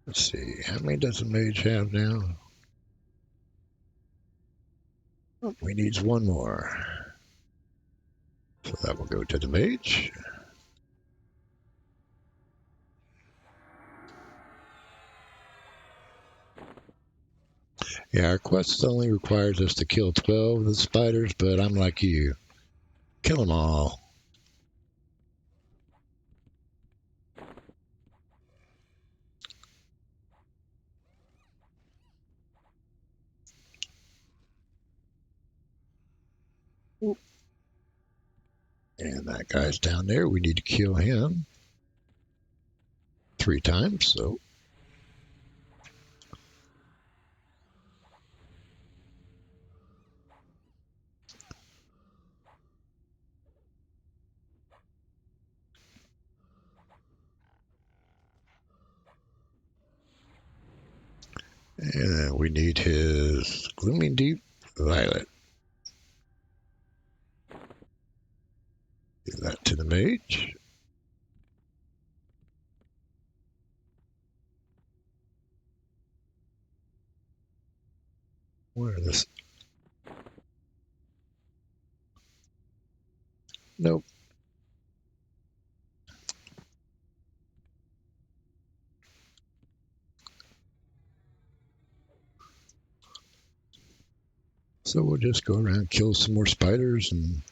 Let's see, how many does the mage have now? Oh, we need one more. So that will go to the mage. Yeah, our quest only requires us to kill 12 of the spiders, but I'm like you. Kill them all. And that guy's down there. We need to kill him 3 times, so. And we need his Glooming Deep Violet. Give that to the mage. Where is this? Nope. So we'll just go around, kill some more spiders, and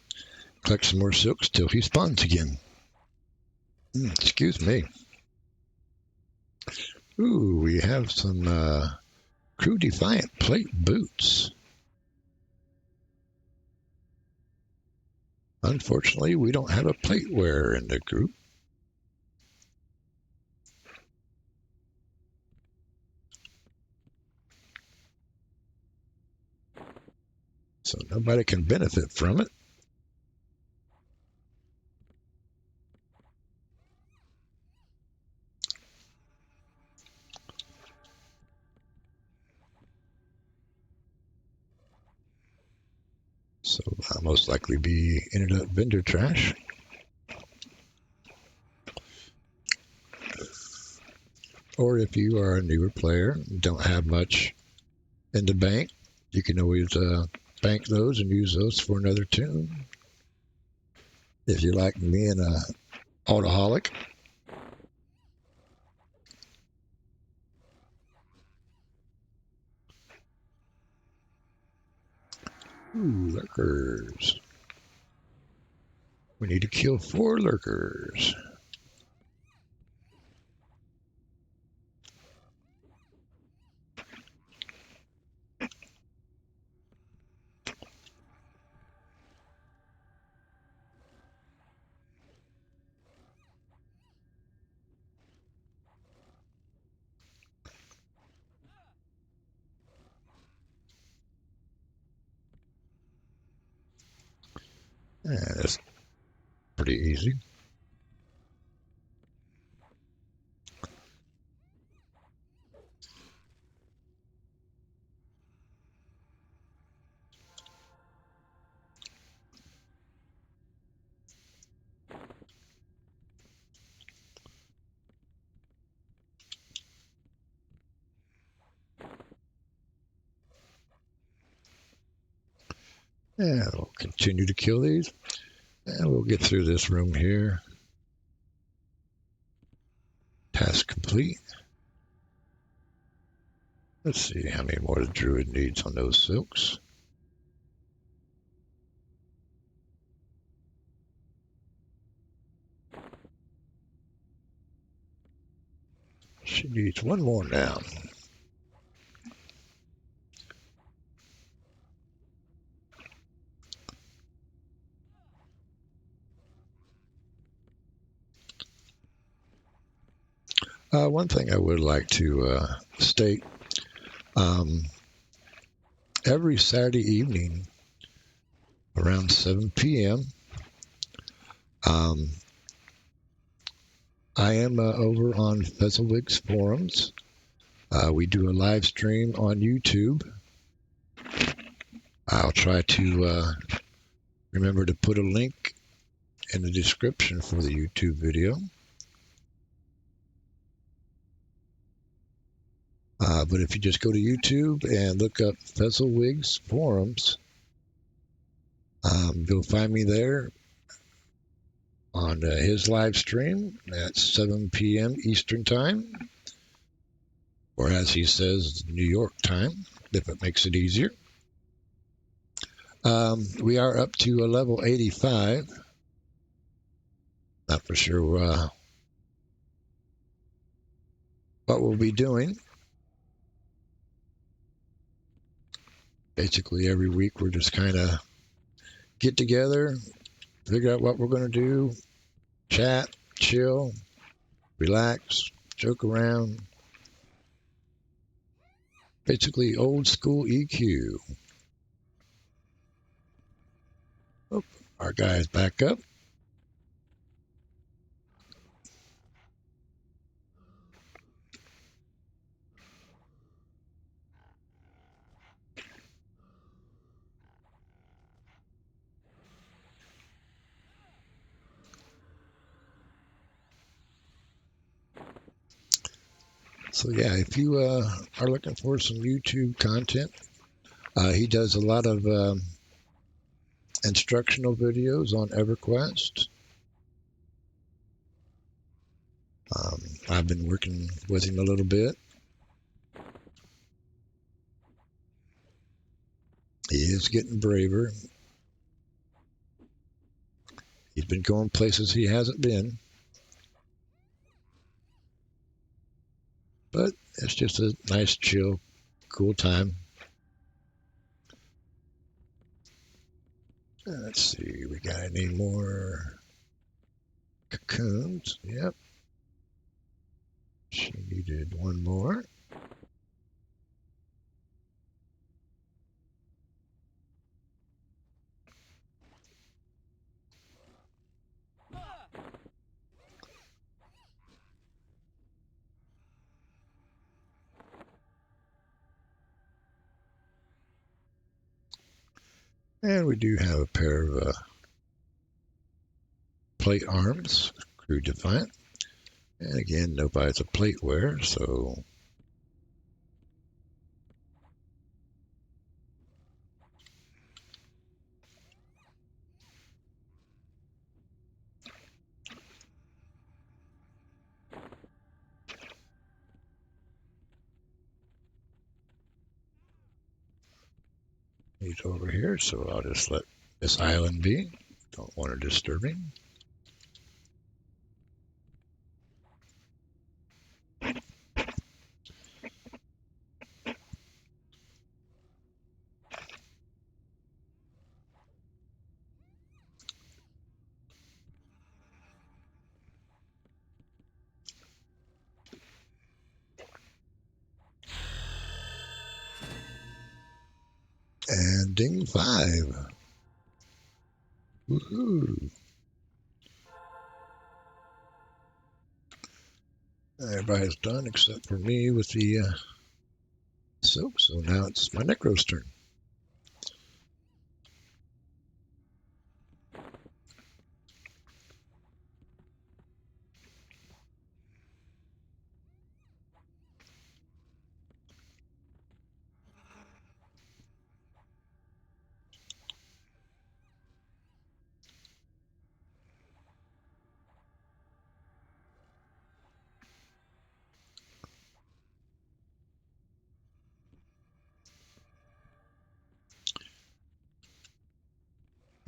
collect some more silks till he spawns again. Excuse me. Ooh, we have some Crew Defiant plate boots. Unfortunately, we don't have a plateware in the group. So nobody can benefit from it. So I'll most likely be ended up vendor trash. Or if you are a newer player and don't have much in the bank, you can always bank those and use those for another tune. If you're like me and a autoholic. Ooh, lurkers. We need to kill 4 lurkers. Yeah, that's pretty easy. Yeah, we'll continue to kill these. And we'll get through this room here. Task complete. Let's see how many more the druid needs on those silks. She needs 1 more now. One thing I would like to state, um, every Saturday evening around 7 p.m., um, I am over on Fezzelwig's forums. We do a live stream on YouTube. I'll try to remember to put a link in the description for the YouTube video. But if you just go to YouTube and look up Fezzelwig's forums, you'll find me there on his live stream at 7 p.m. Eastern Time, or as he says, New York time, if it makes it easier. We are up to a level 85. Not for sure what we'll be doing. Basically, every week we're just kind of get together, figure out what we're going to do, chat, chill, relax, joke around. Basically, old school EQ. Oh, our guy's back up. So yeah, if you are looking for some YouTube content, he does a lot of instructional videos on Everquest. I've been working with him a little bit. He is getting braver. He's been going places he hasn't been. But it's just a nice, chill, cool time. Let's see, we got any more cocoons? Yep, she needed one more. And we do have a pair of plate arms, crew defiant. And again, nobody's a plateware, so he's over here, so I'll just let this island be. Don't want to disturb him. And ding 5. Woohoo! Everybody's done except for me with the silk, so now it's my Necro's turn.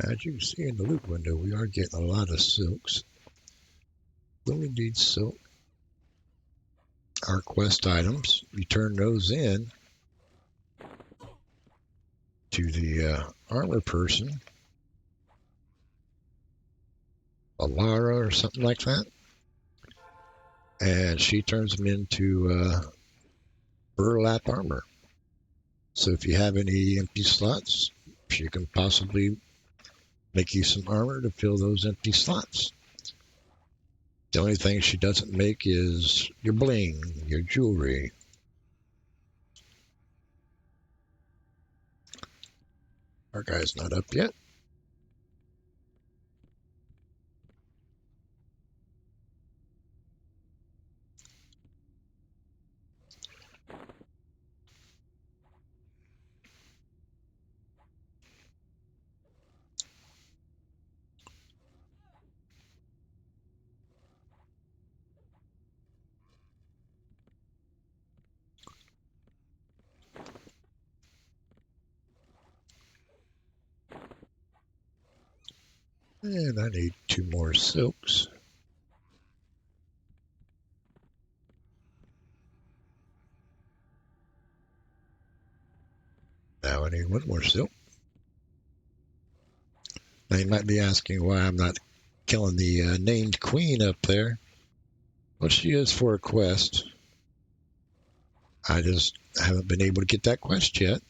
As you can see in the loot window, we are getting a lot of silks. When we need silk, our quest items, we turn those in to the armor person, Alara or something like that, and she turns them into burlap armor. So if you have any empty slots, she can possibly make you some armor to fill those empty slots. The only thing she doesn't make is your bling, your jewelry. Our guy's not up yet. And I need 2 more silks. Now I need 1 more silk. Now you might be asking why I'm not killing the named queen up there. Well, she is for a quest. I just haven't been able to get that quest yet.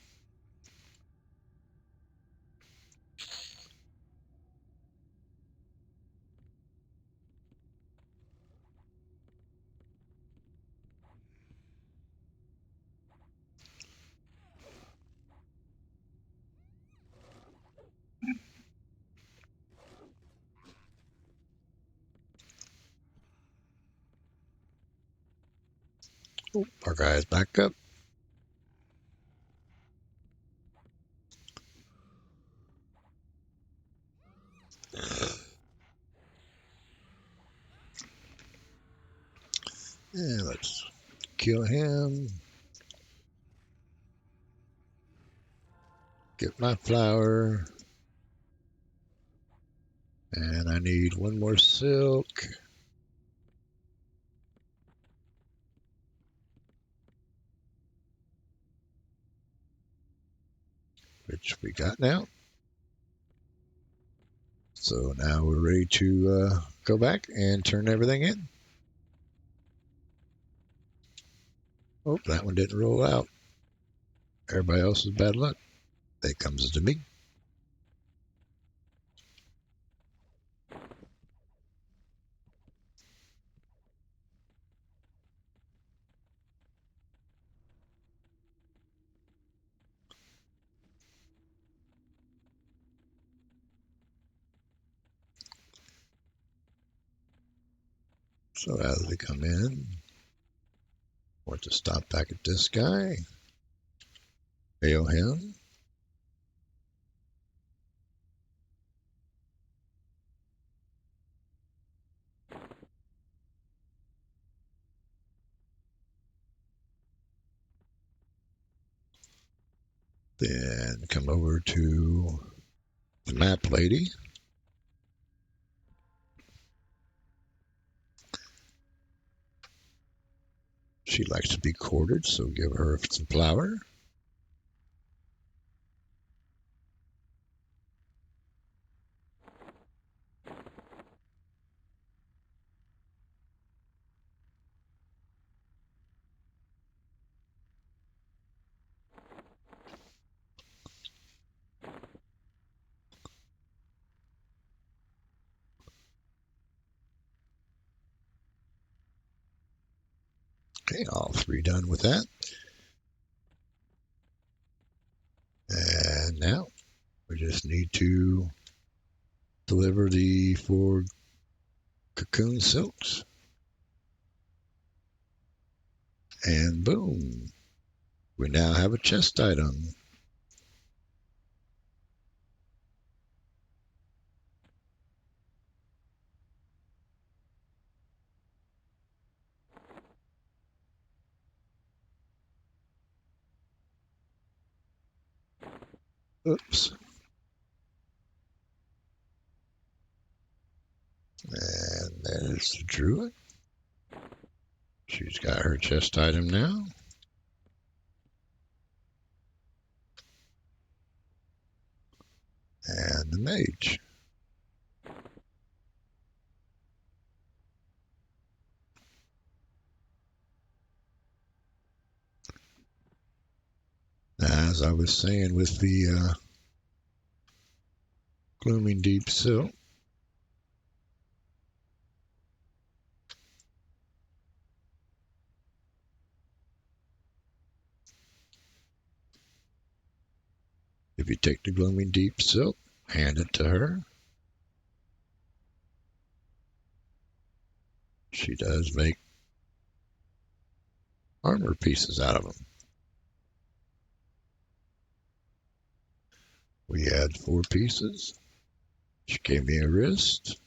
Oh, our guy's back up. And let's kill him. Get my flower. And I need 1 more silk. Which we got now. So now we're ready to go back and turn everything in. Oh, that one didn't roll out. Everybody else's bad luck. That comes to me. So as we come in, I want to stop back at this guy, hail him. Then come over to the map lady. She likes to be courted, so give her some flour. Okay, all three done with that. And now we just need to deliver the 4 cocoon silks. And boom, we now have a chest item. Oops. And there's the druid. She's got her chest item now. And the mage. As I was saying with the glooming deep silk, if you take the glooming deep silk, hand it to her, she does make armor pieces out of them. We had 4 pieces. She gave me a wrist,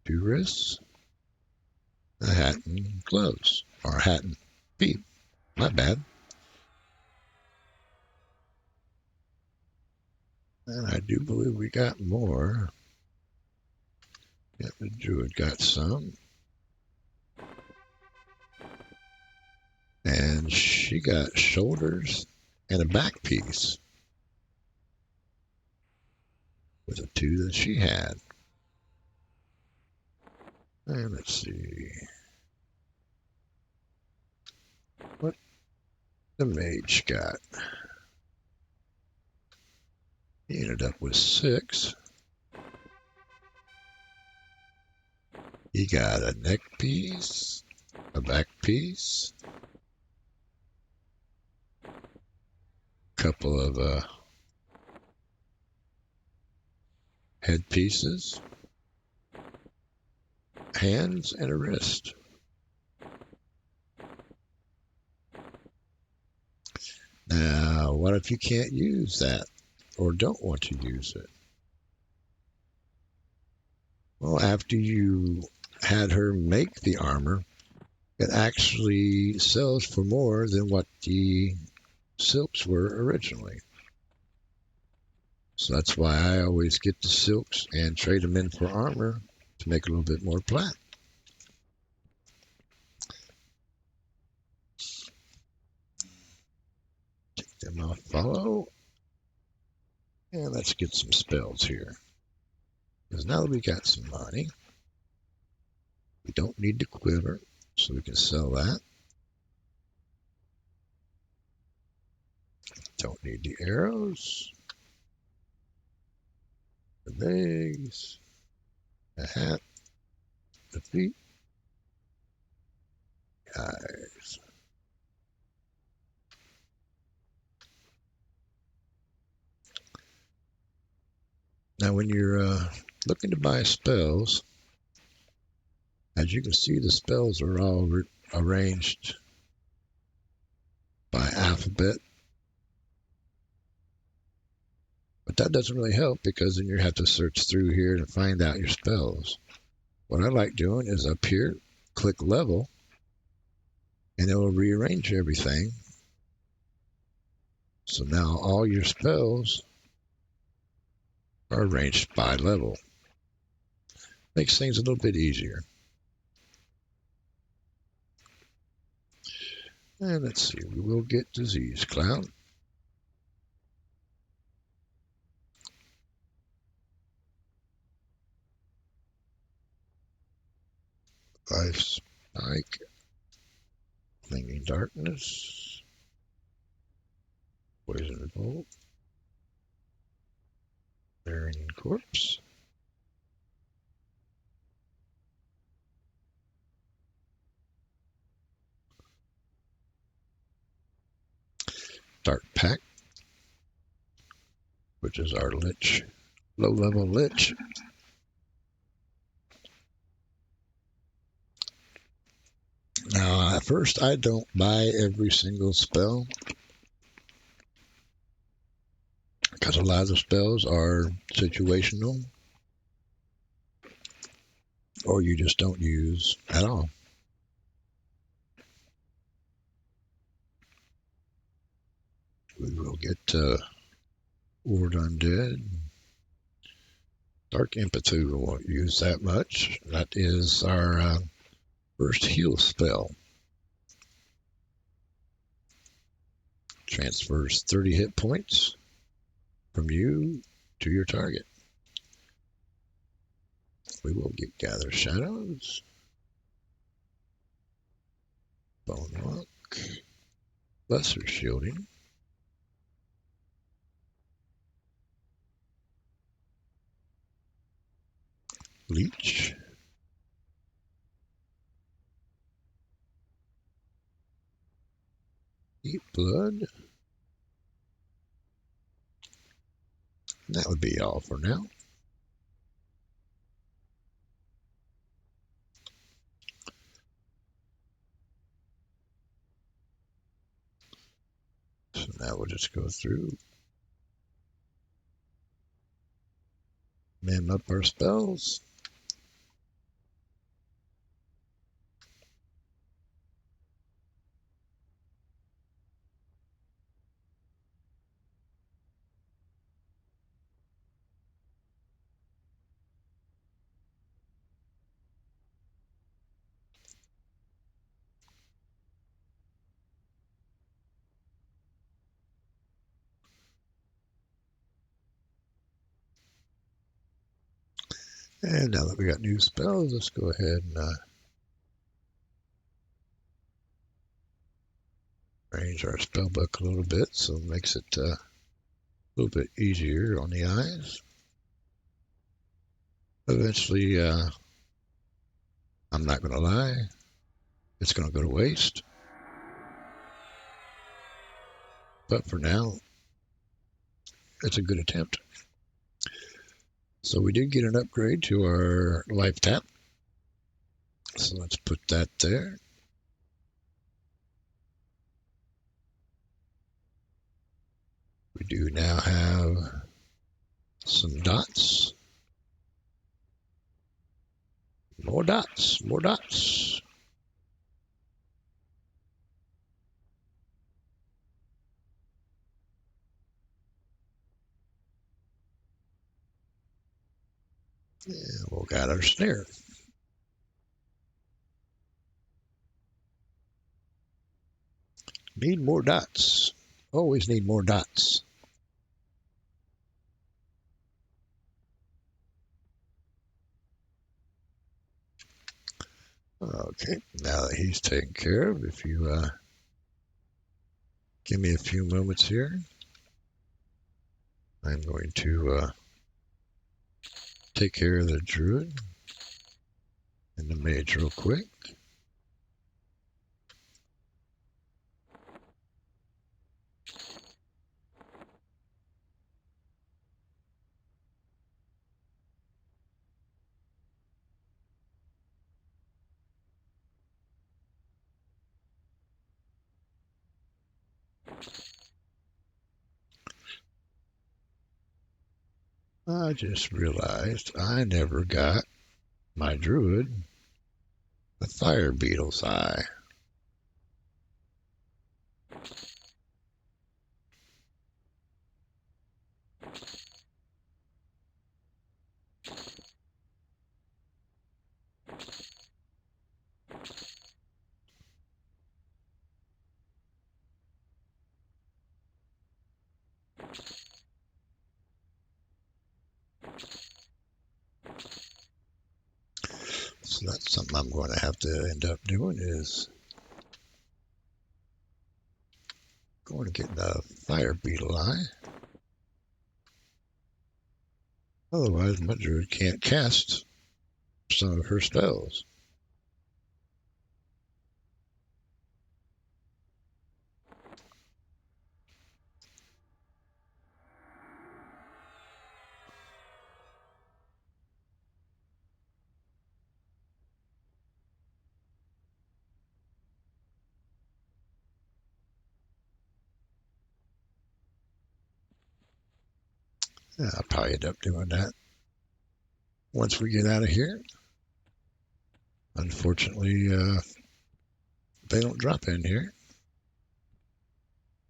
2 wrists, a hat and gloves, or a hat and feet. Not bad. And I do believe we got more. Yeah, the druid got some. And she got shoulders and a back piece with the 2 that she had. And let's see what the mage got. He ended up with 6. He got a neck piece, a back piece, a couple of head pieces, hands, and a wrist. Now, what if you can't use that or don't want to use it? Well, after you had her make the armor, it actually sells for more than what the silks were originally. So that's why I always get the silks and trade them in for armor to make a little bit more plat. Take them off follow. And let's get some spells here. Because now that we got some money, we don't need the quiver, so we can sell that. Don't need the arrows, the legs, the hat, the feet, eyes. Now, when you're looking to buy spells, as you can see, the spells are all arranged by alphabet. But that doesn't really help because then you have to search through here to find out your spells. What I like doing is up here, click level, and it will rearrange everything. So now all your spells are arranged by level. Makes things a little bit easier. And let's see, we will get Disease Cloud. Life Spike, Clinging Darkness, Poison Bolt, Burying Corpse, Dark Pact, which is our Lich, low-level Lich. Now, at first, I don't buy every single spell because a lot of the spells are situational or you just don't use at all. We will get Ward Undead. Dark Empathy we won't use that much. That is our first heal spell. Transfers 30 hit points from you to your target. We will get Gather Shadows, Bone Rock, Lesser Shielding, Leech, Eat Blood. And that would be all for now. So now we'll just go through, name up our spells. And now that we got new spells, let's go ahead and arrange our spell book a little bit so it makes it a little bit easier on the eyes. Eventually, I'm not going to lie, it's going to go to waste. But for now, it's a good attempt. So we did get an upgrade to our life tap. So let's put that there. We do now have some dots. More dots, more dots. Yeah, we'll got our snare. Need more dots. Always need more dots. Okay, now that he's taken care of, if you give me a few moments here, I'm going to take care of the druid and the mage real quick. I just realized I never got my druid the fire beetle's eye. So that's something I'm going to have to end up doing is going to get the fire beetle eye. Otherwise, my druid can't cast some of her spells. Yeah, I'll probably end up doing that once we get out of here. Unfortunately, they don't drop in here,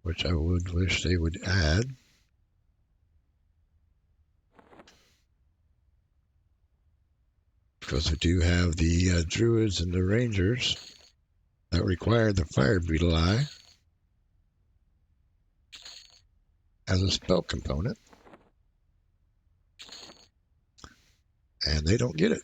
which I would wish they would add. Because we do have the druids and the rangers that require the fire beetle eye as a spell component, and they don't get it.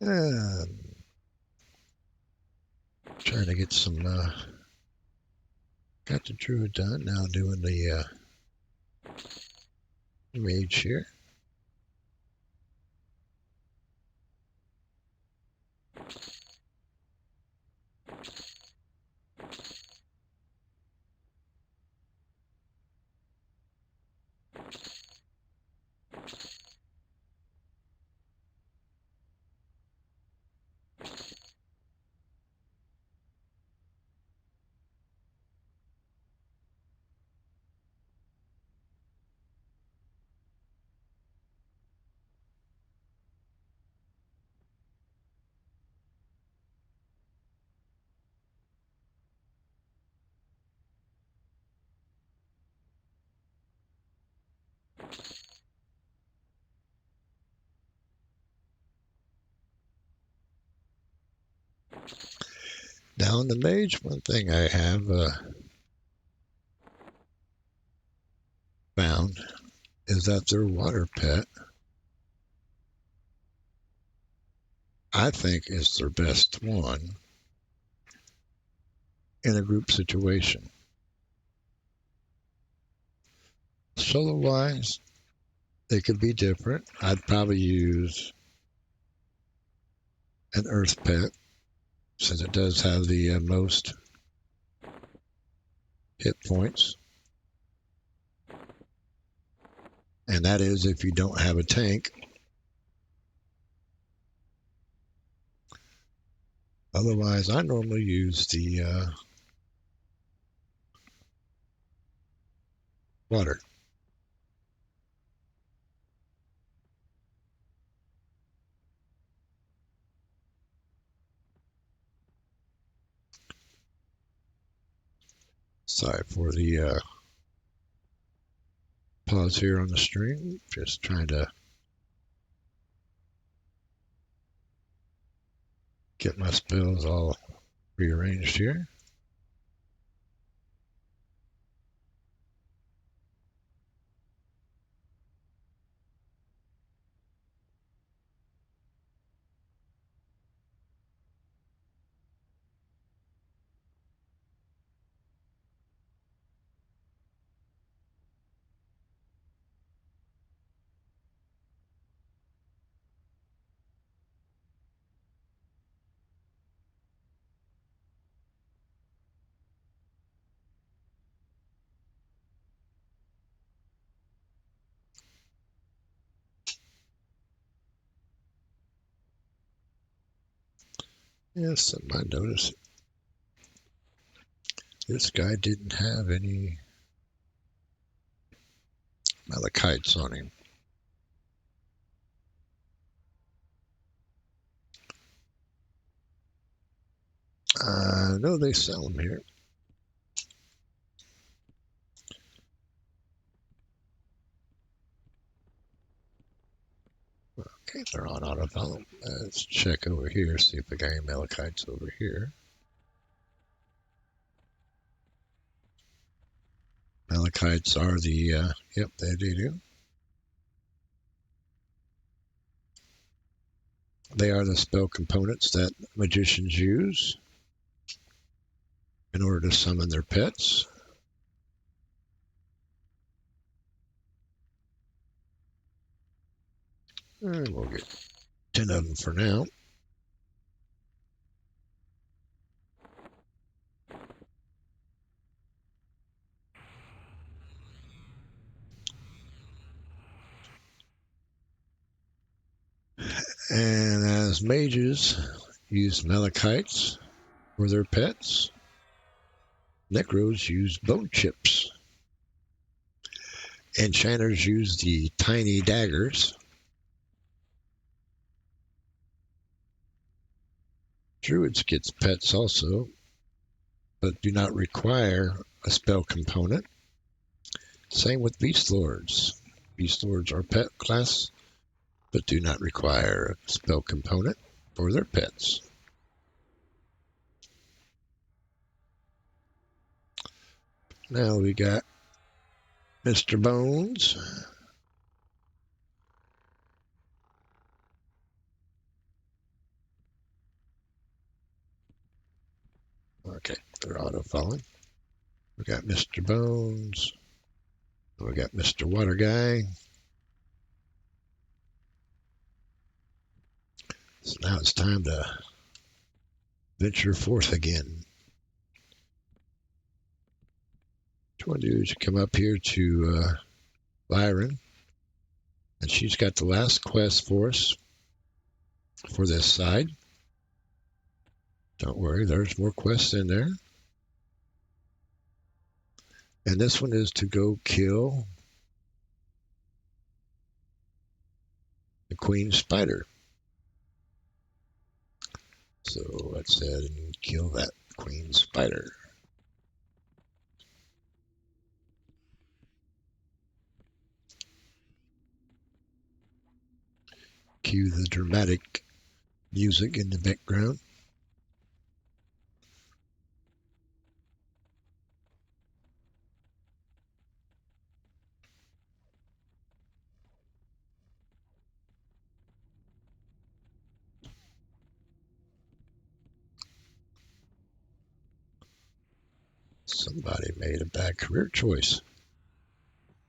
And trying to get some, got the druid done, now doing the mage here. Now in the mage, one thing I have found is that their water pet, I think, is their best one in a group situation. Solo wise, they could be different. I'd probably use an earth pet since it does have the most hit points. And that is if you don't have a tank. Otherwise, I normally use the water. Sorry for the pause here on the stream. Just trying to Get my spells all rearranged here. Yes, I might notice this guy didn't have any malachites on him. No, they sell them here. Okay, they're on autopilot. Let's check over here, see if I got any malachites over here. Malachites are the, yep, they do. They are the spell components that magicians use in order to summon their pets. And we'll get 10 of them for now. And as mages use malachites for their pets, necros use bone chips. Enchanters use the tiny daggers. Druids get pets also, but do not require a spell component. Same with beast lords. Beast lords are pet class, but do not require a spell component for their pets. Now we got Mr. Bones. Okay, they're auto-following. We got Mr. Bones. We got Mr. Water Guy. So now it's time to venture forth again. What you want to do is come up here to Byron, and she's got the last quest for us for this side. Don't worry, there's more quests in there. And this one is to go kill the queen spider. So let's head and kill that queen spider. Cue the dramatic music in the background. Somebody made a bad career choice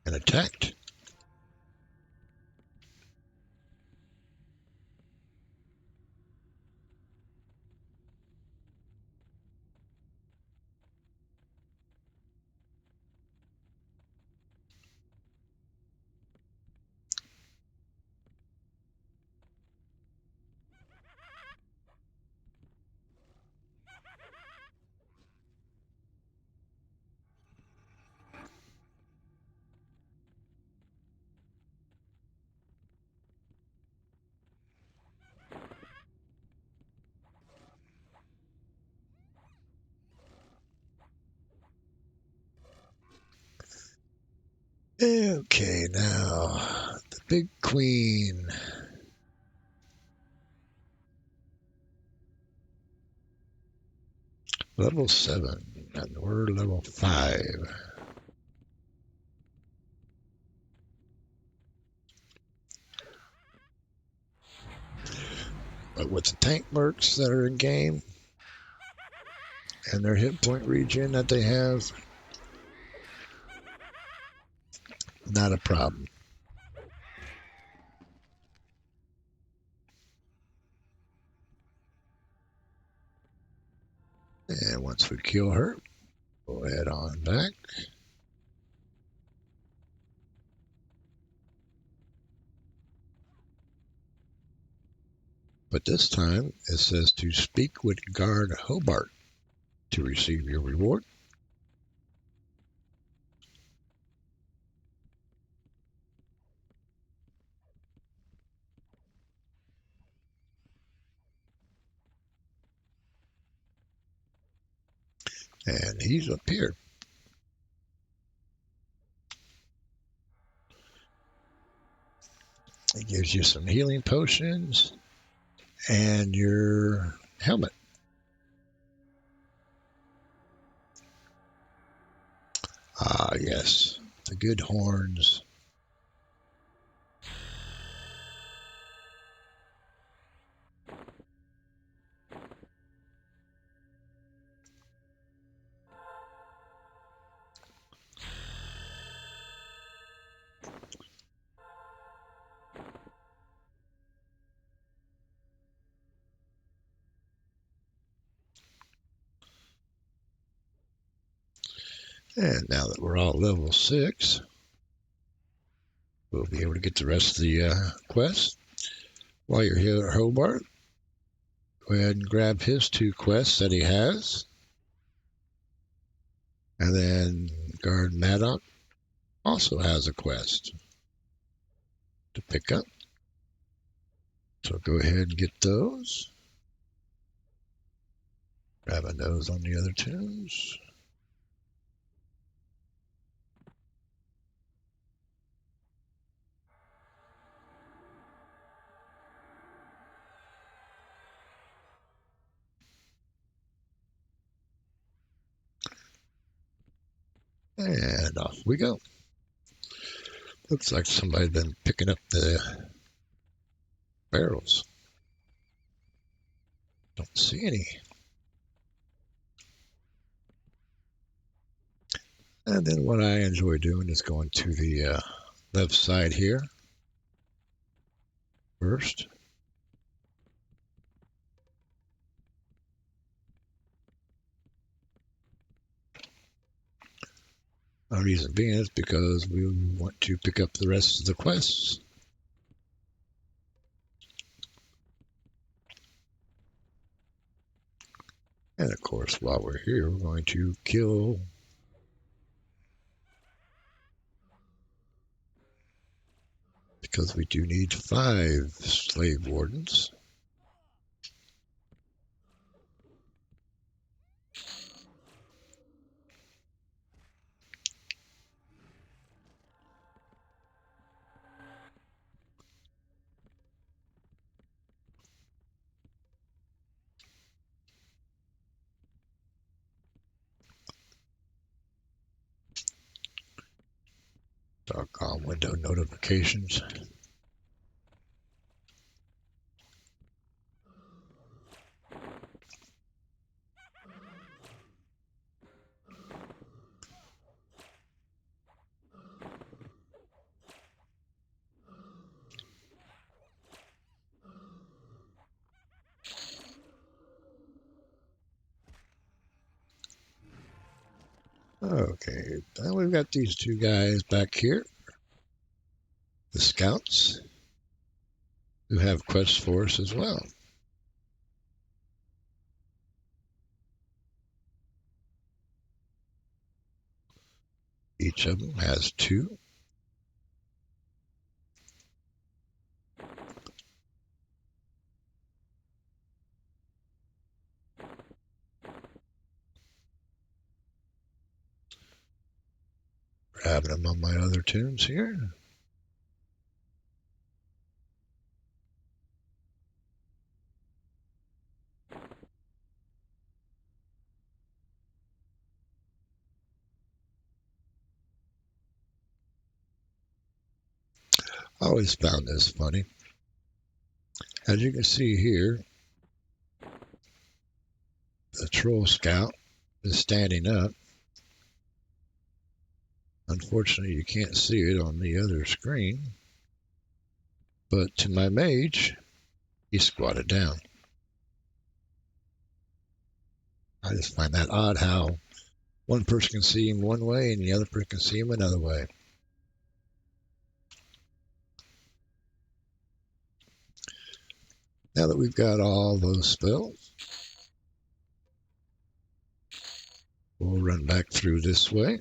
and attacked. Okay, now the big queen. Level 7, and we're level 5. But with the tank mercs that are in game and their hit point regen that they have, not a problem. And once we kill her, we'll head on back. But this time it says to speak with Guard Hobart to receive your reward. And he's up here. It gives you some healing potions and your helmet. Ah, yes, the good horns. And now that we're all level 6, we'll be able to get the rest of the quest. While you're here at Hobart, go ahead and grab his 2 quests that he has. And then Guard Maddox also has a quest to pick up. So go ahead and get those. Grabbing those on the other tunes. And off we go. Looks like somebody's been picking up the barrels. Don't see any. And then what I enjoy doing is going to the left side here first. The reason being is because we want to pick up the rest of the quests. And of course, while we're here, we're going to kill because we do need 5 slave wardens. Doggone window notifications. Okay, now we've got these 2 guys back here, the scouts, who have quests for us as well. Each of them has 2. Grabbing them on my other tunes here. I always found this funny. As you can see here, the troll scout is standing up. Unfortunately, you can't see it on the other screen. But to my mage, he squatted down. I just find that odd how one person can see him one way and the other person can see him another way. Now that we've got all those spells, we'll run back through this way.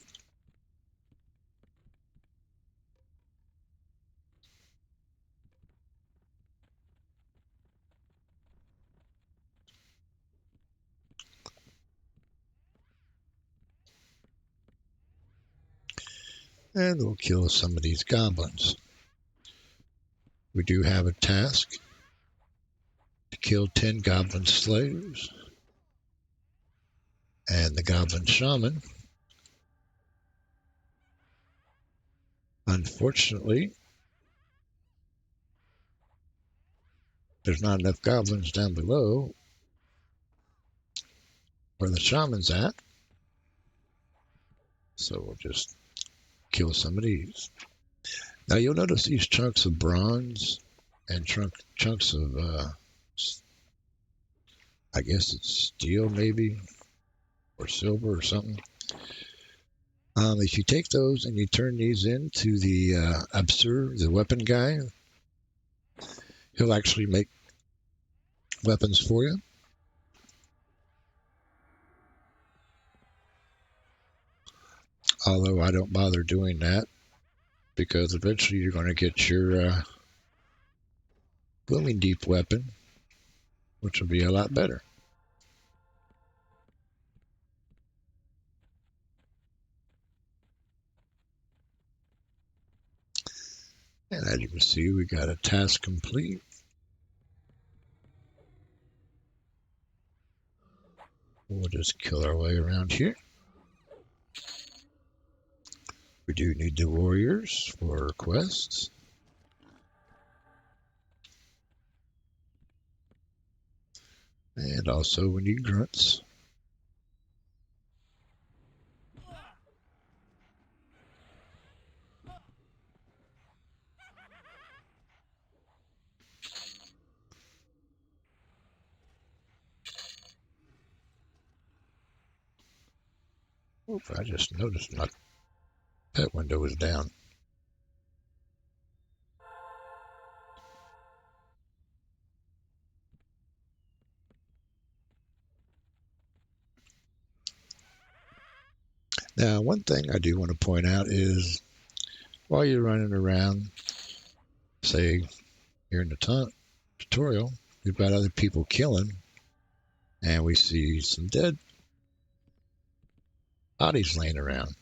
And we'll kill some of these goblins. We do have a task to kill 10 goblin slayers and the goblin shaman. Unfortunately, there's not enough goblins down below where the shaman's at. So we'll just kill some of these. Now you'll notice these chunks of bronze and chunks of, I guess it's steel maybe, or silver or something. If you take those and you turn these into the Absur, the weapon guy, he'll actually make weapons for you. Although I don't bother doing that because eventually you're going to get your Blooming Deep weapon, which will be a lot better. And as you can see, we got a task complete. We'll just kill our way around here. We do need the warriors for quests. And also we need grunts. Oops, I just noticed my pet window was down. Now, one thing I do want to point out is while you're running around, say here in the tutorial, we've got other people killing, and we see some dead bodies laying around.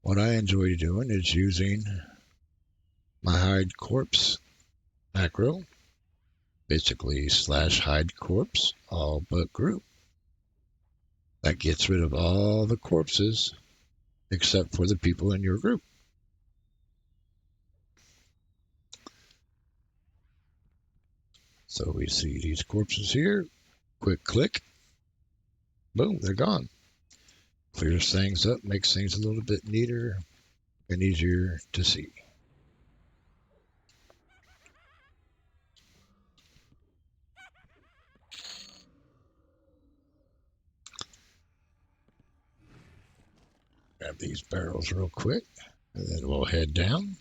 What I enjoy doing is using my hide corpse macro, basically /hide corpse all but group. That gets rid of all the corpses except for the people in your group. So we see these corpses here, quick click, boom, they're gone. Clears things up, makes things a little bit neater and easier to see. Grab these barrels real quick, and then we'll head down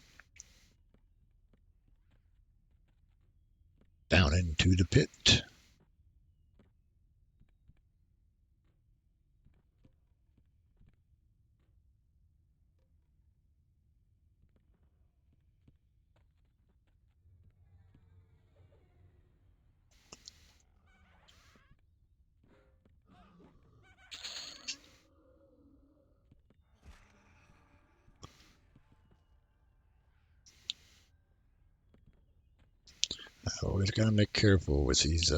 into the pit. Always got to make careful with these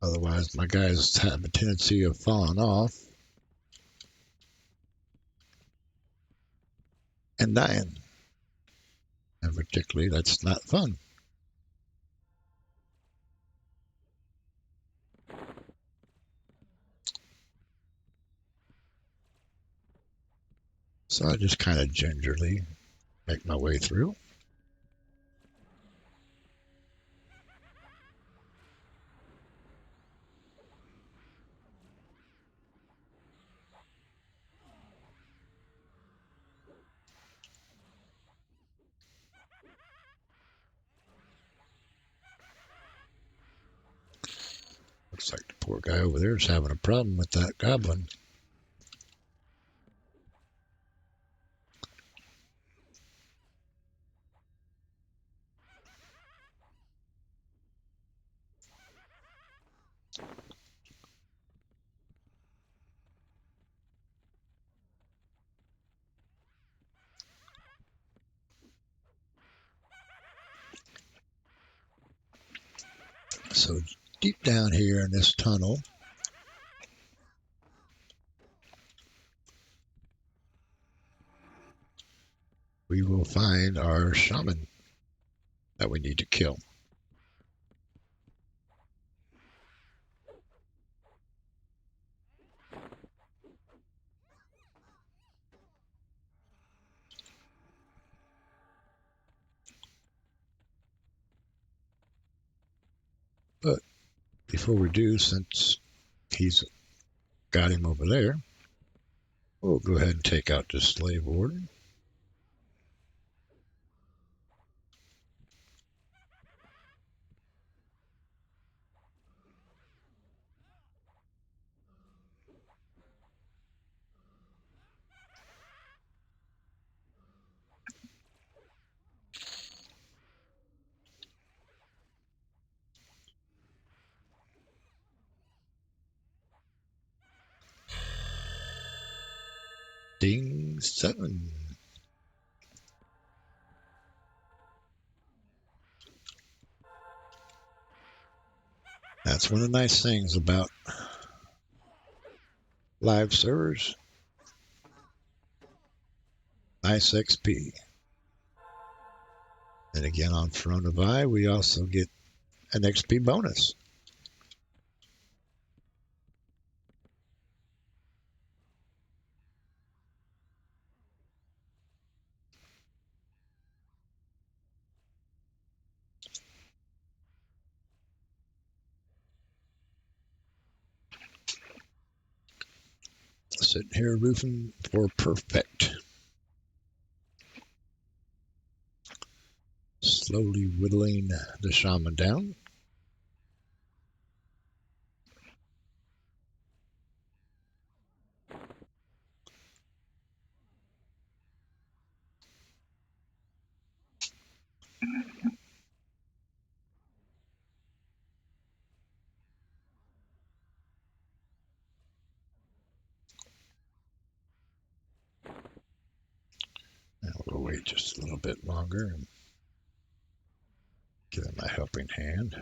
Otherwise, my guys have a tendency of falling off and dying. And particularly, that's not fun. So I just kind of gingerly make my way through. Looks like the poor guy over there is having a problem with that goblin. So deep down here in this tunnel, we will find our shaman that we need to kill. But before we do, since he's got him over there, we'll go ahead and take out this slave warden. Ding 7. That's one of the nice things about live servers. Nice XP. And again, on Front of Eye, we also get an XP bonus. Sitting here roofing for perfect. Slowly whittling the shaman down. Now we'll wait just a little bit longer and give him a helping hand.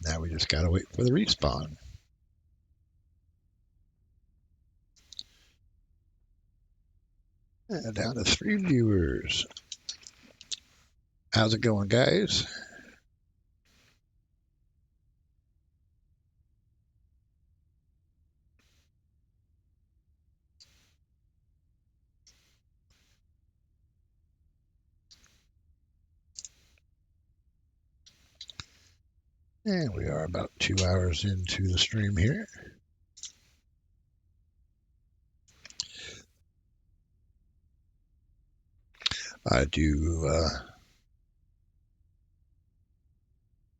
Now we just gotta wait for the respawn. And down to 3 viewers. How's it going, guys? And we are about 2 hours into the stream here. I do.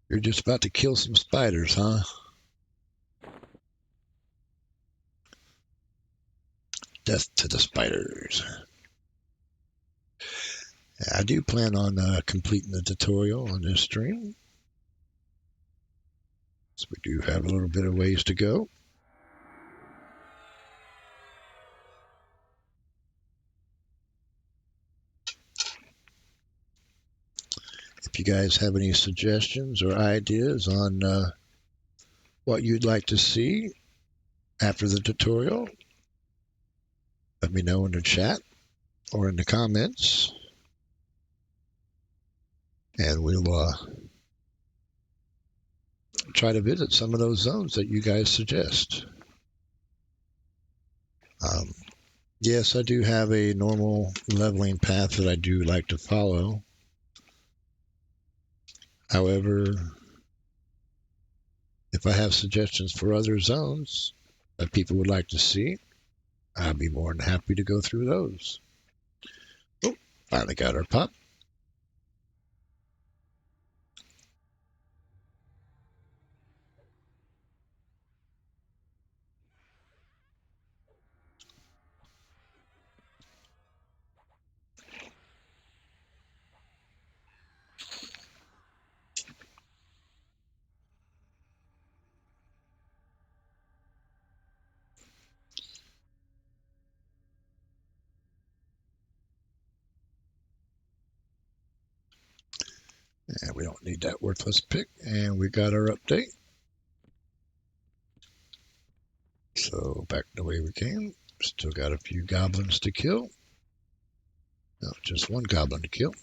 You're just about to kill some spiders, huh? Death to the spiders. I do plan on completing the tutorial on this stream. So we do have a little bit of ways to go. If you guys have any suggestions or ideas on what you'd like to see after the tutorial, let me know in the chat or in the comments, and we'll try to visit some of those zones that you guys suggest. Yes, I do have a normal leveling path that I do like to follow. However, if I have suggestions for other zones that people would like to see, I'd be more than happy to go through those. Oh, finally got our pup. And we don't need that worthless pick. And we got our update. So back the way we came. Still got a few goblins to kill. No, just one goblin to kill.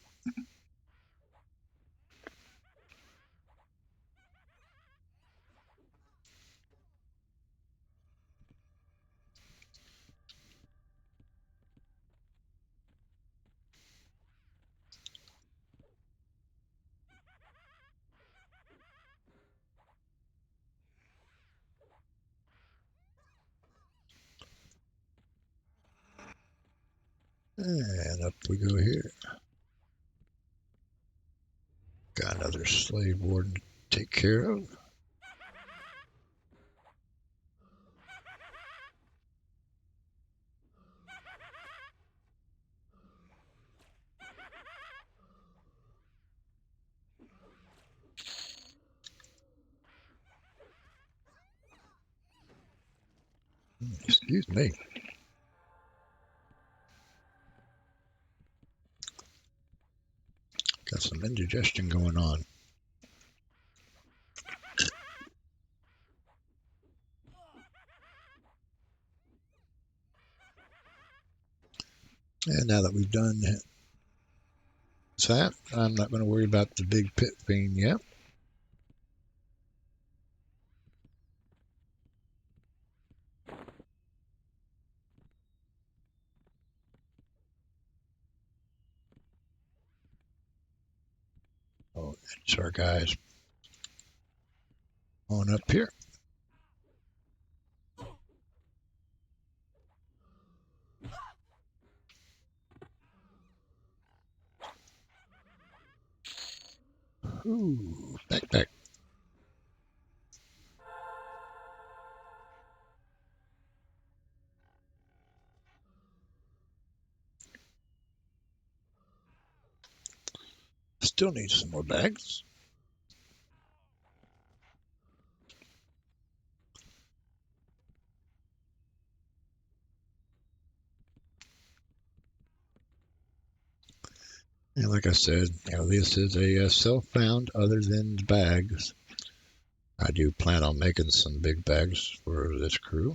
And up we go here. Got another slave warden to take care of. Excuse me. Got some indigestion going on. And now that we've done that, I'm not going to worry about the big pit fiend yet. Oh, it's our guys on up here. Ooh, back. Still need some more bags. And like I said, this is a self-found other than bags. I do plan on making some big bags for this crew.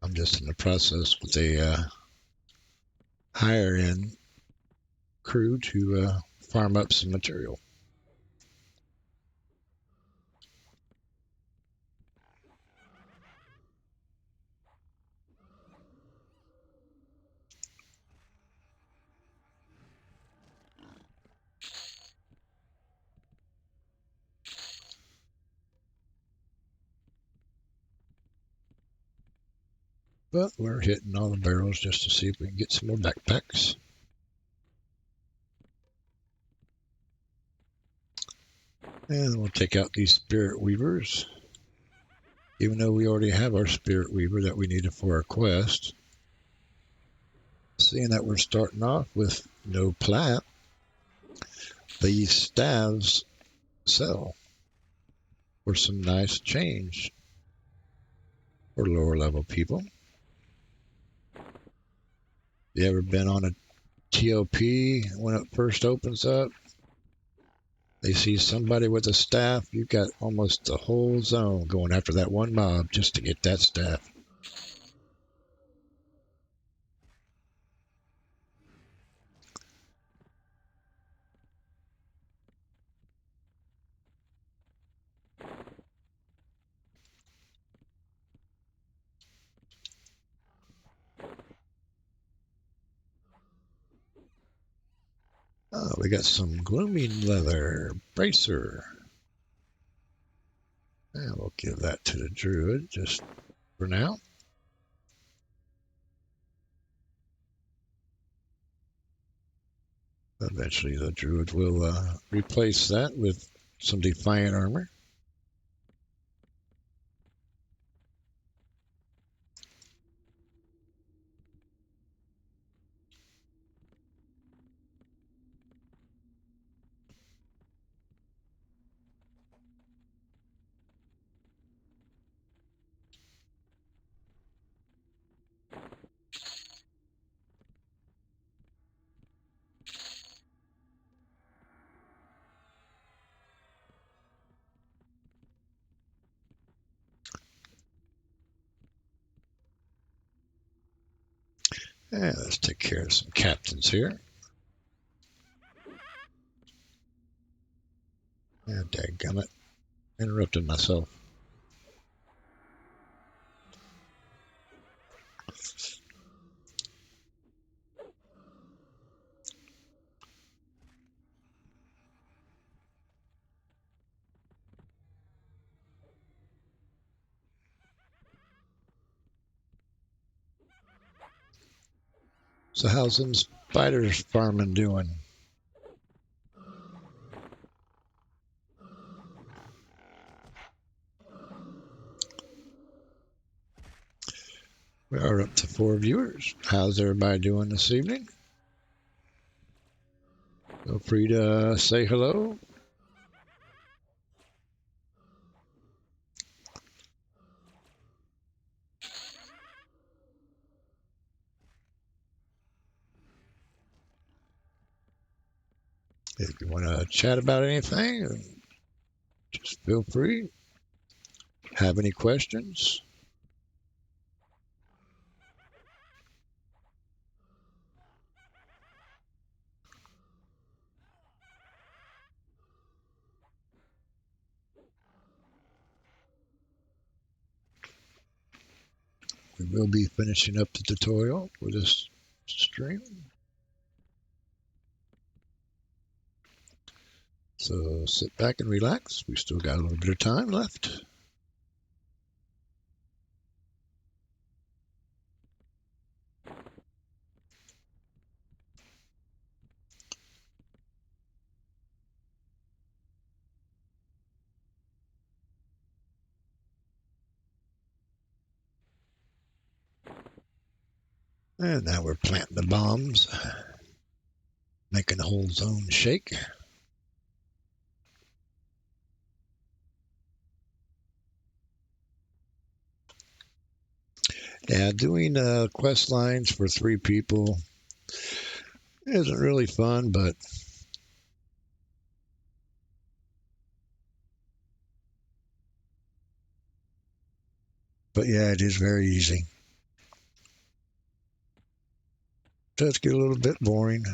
I'm just in the process with a higher-end crew to farm up some material. But we're hitting all the barrels just to see if we can get some more backpacks. And we'll take out these spirit weavers. even though we already have our Spirit Weaver that we needed for our quest. Seeing that we're starting off with no plat, these staves sell for some nice change for lower level people. You ever been on a TOP when it first opens up? They see somebody with a staff, you've got almost the whole zone going after that one mob just to get that staff. Oh, we got some glooming leather bracer. And we'll give that to the druid just for now. Eventually the druid will replace that with some defiant armor. And let's take care of some captains here. And dadgummit, interrupted myself. So how's them spiders farming doing? We are up to 4 viewers. How's everybody doing this evening? Feel free to say hello. If you want to chat about anything, just feel free. Have any questions? We will be finishing up the tutorial for this stream. So sit back and relax. We still got a little bit of time left. And now we're planting the bombs, making the whole zone shake. Yeah, doing quest lines for 3 people isn't really fun, but yeah, it is very easy. It does get a little bit boring,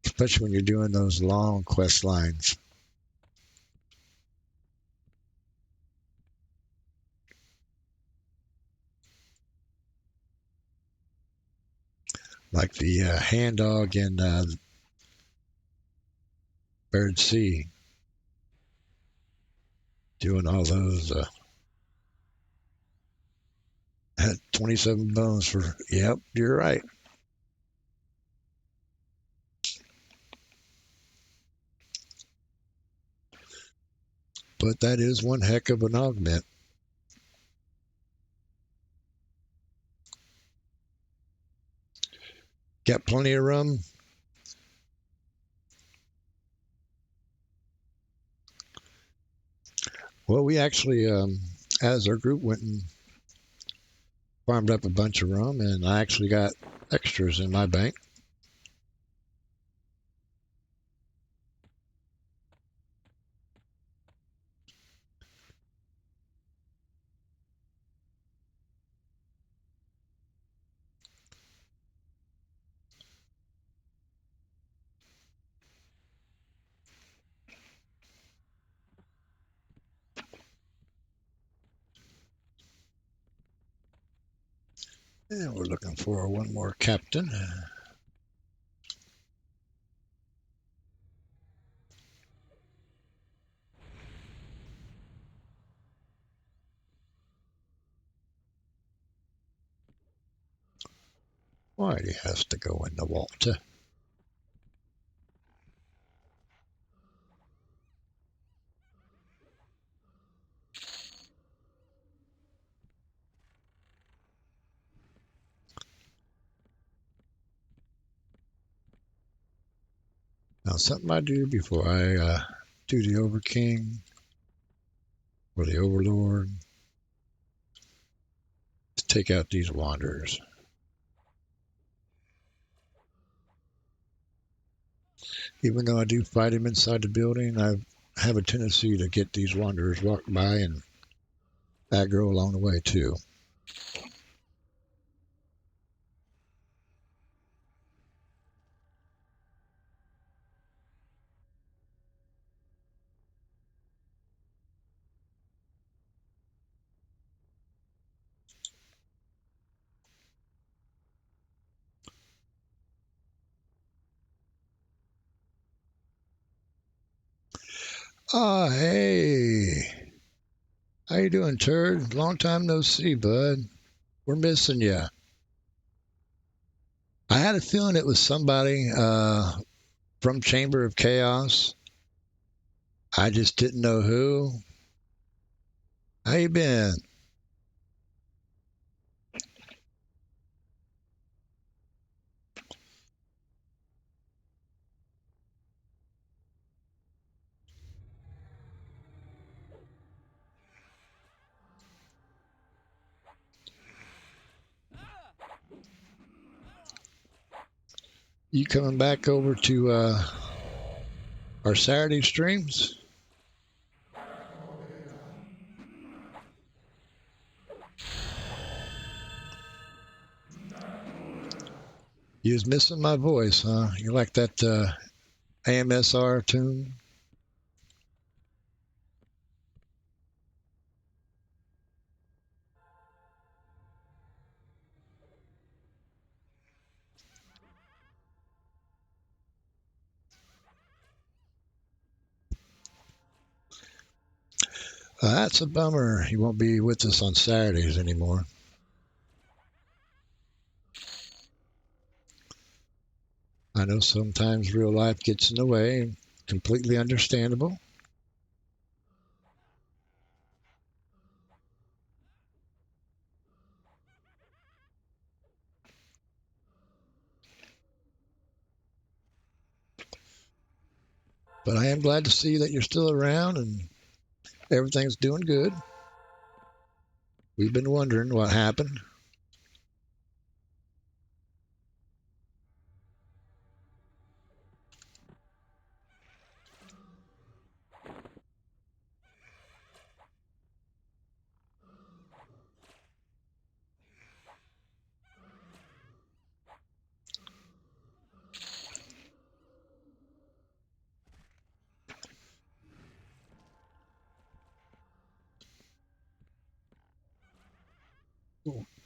especially when you're doing those long quest lines. Like the hand dog in Bird Sea, doing all those 27 bones for, yep, you're right. but that is one heck of an augment. Got plenty of room. Well, we actually, as our group went and farmed up a bunch of rum, and I actually got extras in my bank. And we're looking for one more captain. Why he has to go in the water? Now, something I do before I do the Overking or the Overlord is take out these Wanderers. Even though I do fight him inside the building, I have a tendency to get these Wanderers walk by and aggro along the way, too. Ah, hey. How you doing, Turd? Long time no see, bud. We're missing you. I had a feeling it was somebody from Chamber of Chaos. I just didn't know who. How you been? You coming back over to our Saturday streams? You was missing my voice, huh? You like that AMSR tune? That's a bummer. He won't be with us on Saturdays anymore. I know sometimes real life gets in the way. Completely understandable. But I am glad to see that you're still around and everything's doing good. We've been wondering what happened.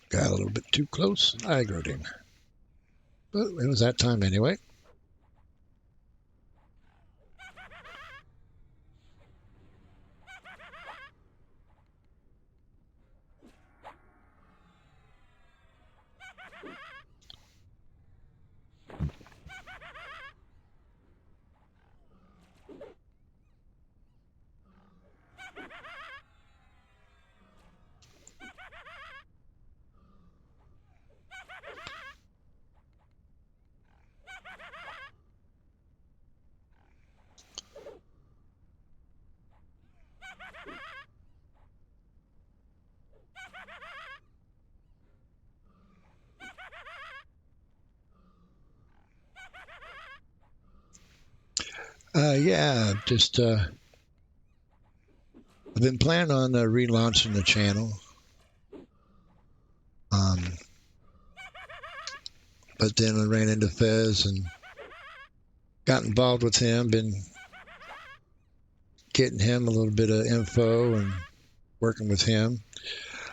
Got a little bit too close and aggroed him. But it was that time anyway. Yeah, just I've been planning on relaunching the channel, um, but then I ran into Fez and got involved with him. Been getting him a little bit of info and working with him.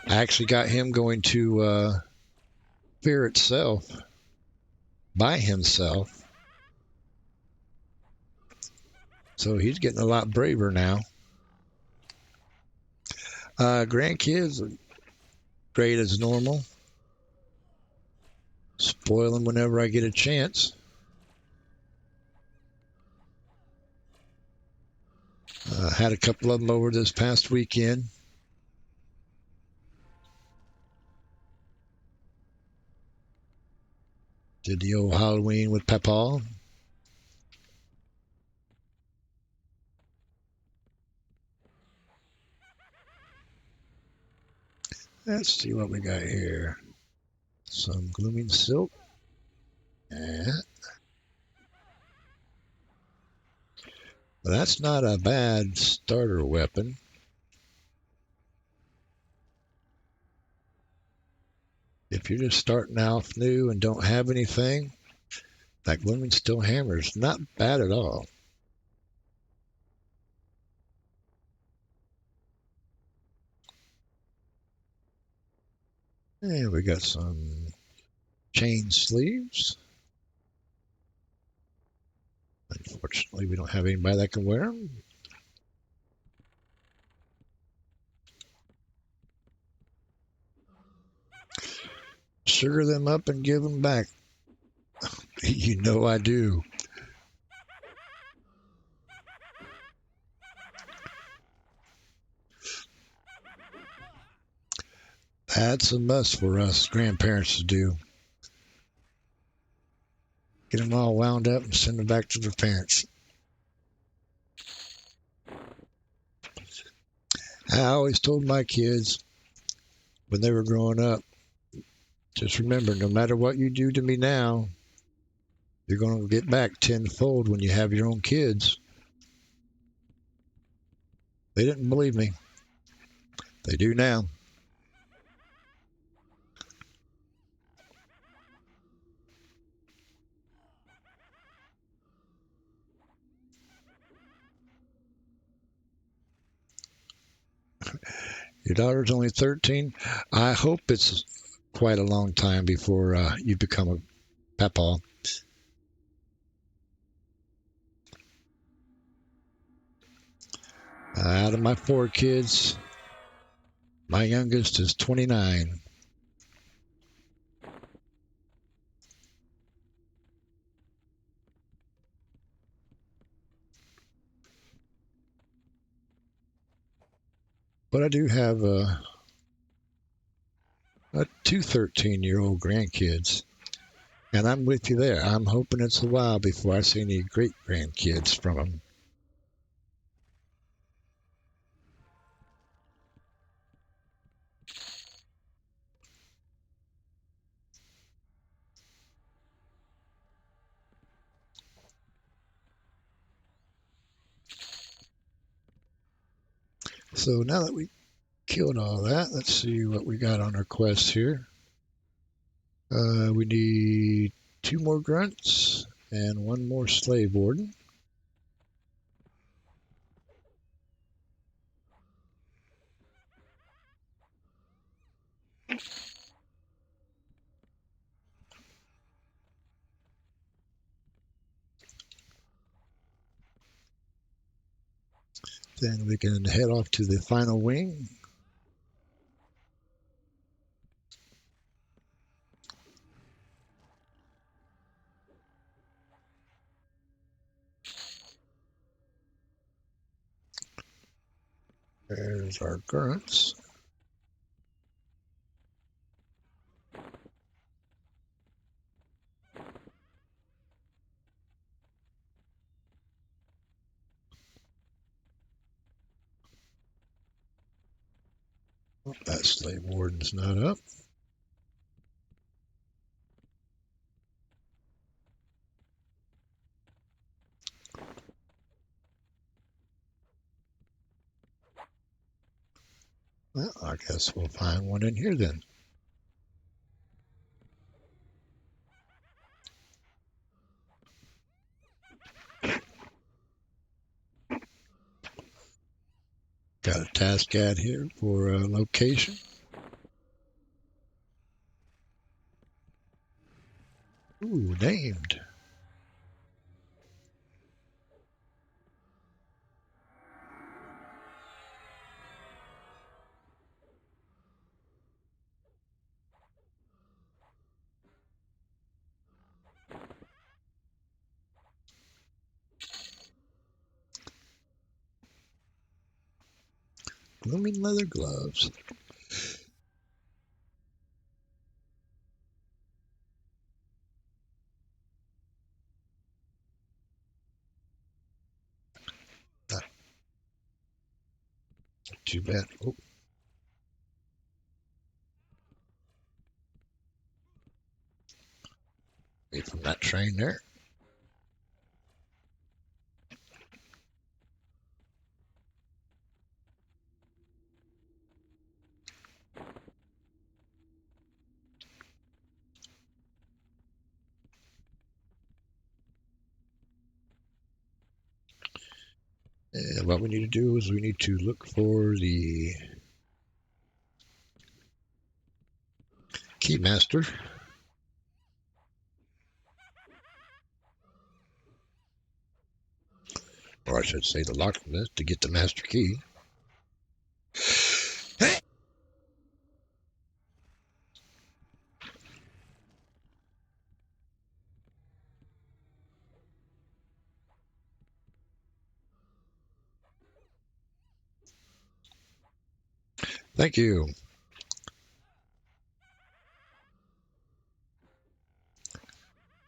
I actually got him going to Fear itself by himself, so he's getting a lot braver now. Grandkids are great as normal. Spoil them whenever I get a chance. Had a couple of them over this past weekend. Did the old Halloween with Papa. Let's see what we got here. Some Glooming Silk. Yeah. Well, that's not a bad starter weapon. If you're just starting out new and don't have anything, that Glooming Steel hammer is not bad at all. And we got some chain sleeves. Unfortunately, we don't have anybody that can wear them. Sugar them up and give them back. You know I do. That's a must for us grandparents to do. Get them all wound up and send them back to their parents. I always told my kids when they were growing up, just remember, no matter what you do to me now, you're going to get back tenfold when you have your own kids. They didn't believe me. They do now. Your daughter's only 13. I hope it's quite a long time before you become a papa. Out of my 4 kids, my youngest is 29. But I do have two 13-year-old grandkids. And I'm with you there. I'm hoping it's a while before I see any great grandkids from them. So now that we killed all that, let's see what we got on our quest here. We need 2 more grunts and 1 more slave warden. Then we can head off to the final wing. There's our grunts. Oh, that slave warden's not up. Well, I guess we'll find one in here then. Got a task ad here for a location. Ooh, named. Blooming leather gloves. Not too bad. Oh, away from that train there. And what we need to do is we need to look for the keymaster, or I should say the locksmith, to get the master key. Thank you.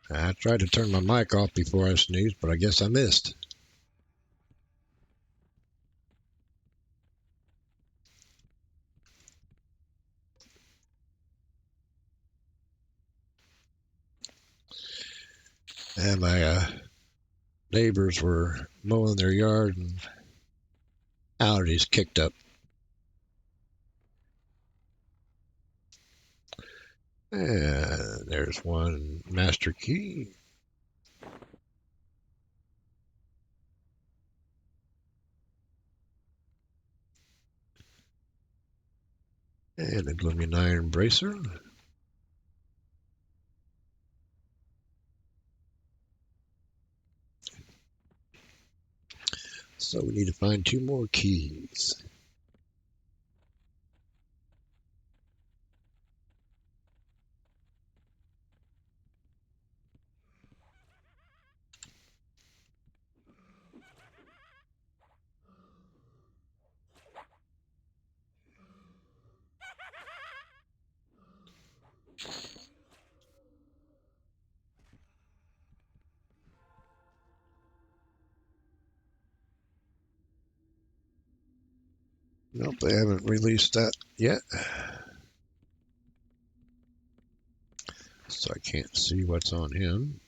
I tried to turn my mic off before I sneezed, but I guess I missed. And my neighbors were mowing their yard and allergies kicked up. And there's one master key. And a gleaming iron bracer. So we need to find 2 more keys. Nope, they haven't released that yet. So I can't see what's on him.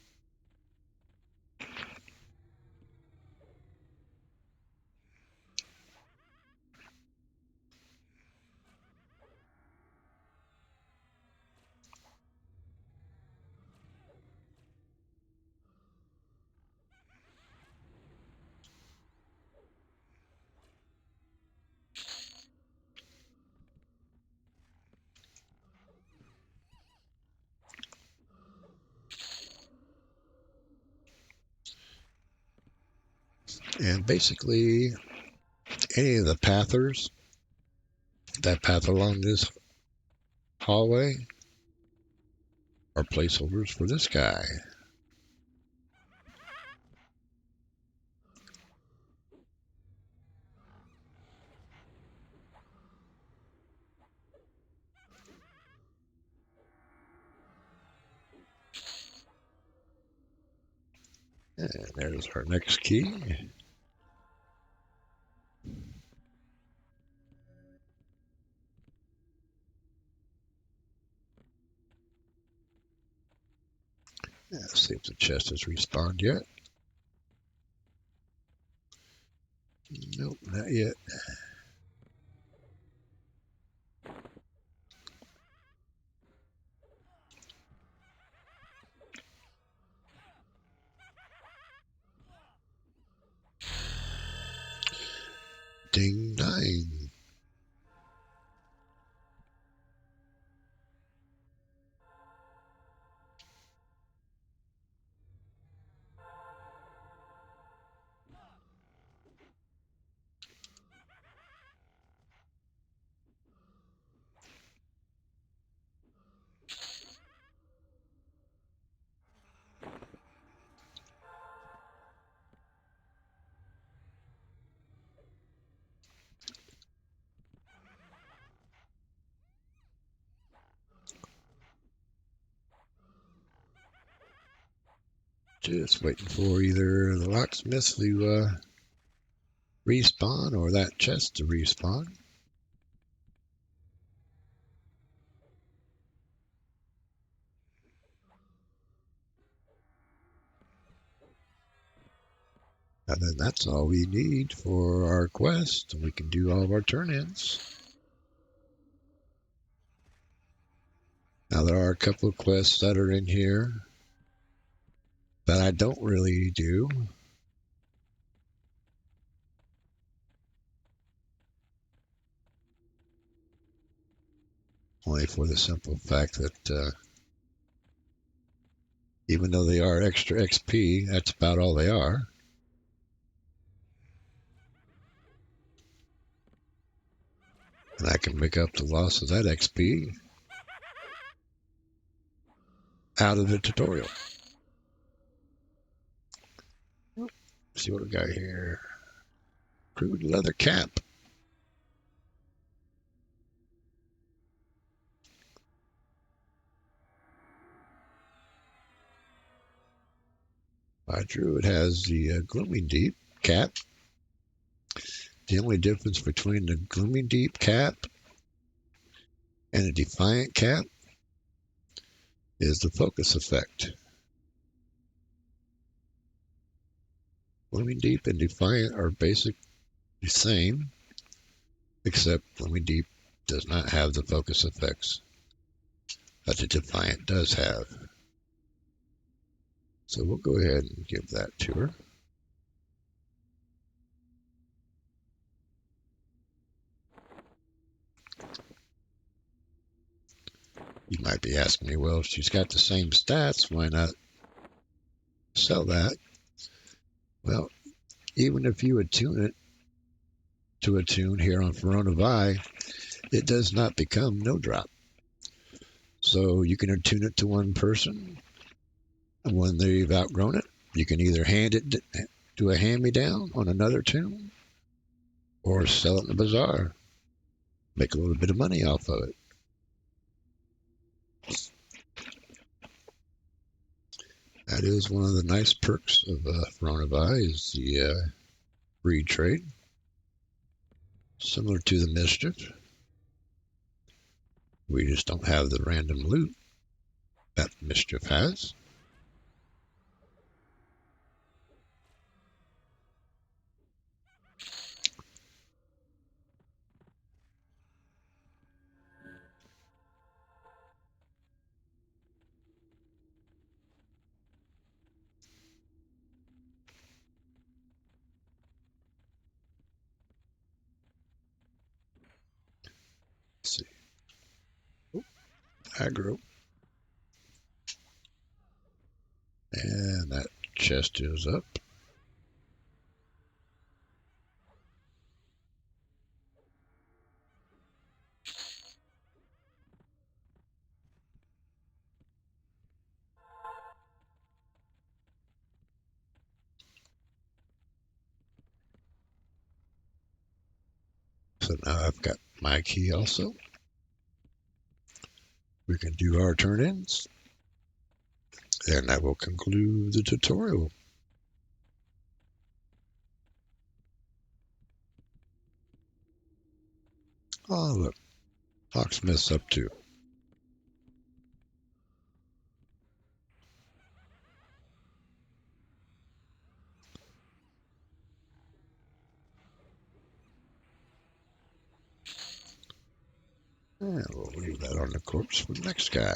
And basically, any of the pathers that path along this hallway are placeholders for this guy. And there's our next key. Let's see if the chest has respawned yet. Nope, not yet. Ding 9. Just waiting for either the locksmith to respawn or that chest to respawn. And then that's all we need for our quest, and we can do all of our turn-ins. Now, there are a couple of quests that are in here that I don't really do. Only for the simple fact that even though they are extra XP, that's about all they are. And I can make up the loss of that XP out of the tutorial. Let's see what we got here. Crude leather cap. By Druid has the Glooming Deep cap. The only difference between the Glooming Deep cap and a Defiant cap is the focus effect. Glooming Deep and Defiant are basically the same, except Glooming Deep does not have the focus effects that the Defiant does have. So we'll go ahead and give that to her. You might be asking me, well, if she's got the same stats, why not sell that? Well, even if you attune it to a tune here on Verona Vi, it does not become no drop. So you can attune it to one person, and when they've outgrown it, you can either hand it to a hand-me-down on another tune, or sell it in the bazaar, make a little bit of money off of it. That is one of the nice perks of Verona Vi is the free trade, similar to the Mischief. We just don't have the random loot that Mischief has. Let's see. Oh, aggro. And that chest is up. So now I've got my key also. We can do our turn-ins. And that will conclude the tutorial. Oh, look. Locksmith's up too. And we'll leave that on the corpse for the next guy.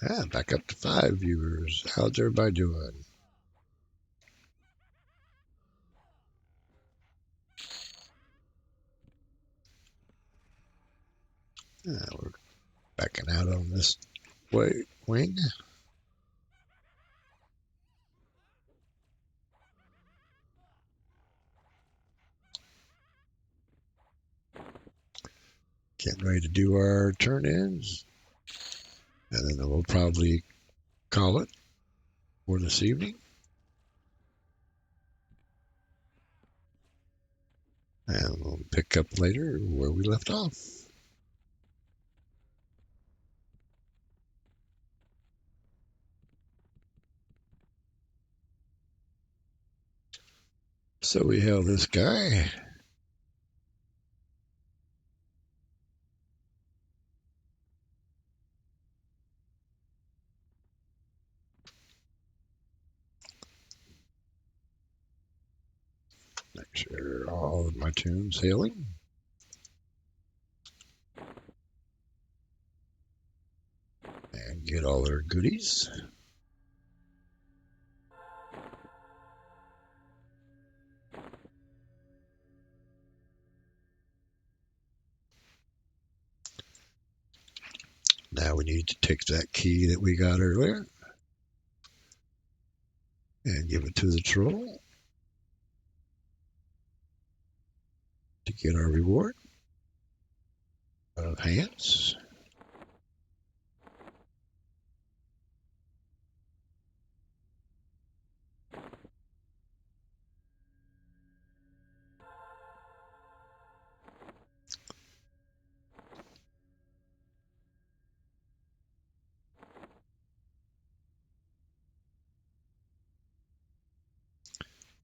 Back up to 5 viewers. How's everybody doing? We're backing out on this wing. Getting ready to do our turn-ins. And then we'll probably call it for this evening. And we'll pick up later where we left off. So we have this guy. Make sure all of my tunes hailing. And get all their goodies. Now we need to take that key that we got earlier and give it to the troll to get our reward of hands.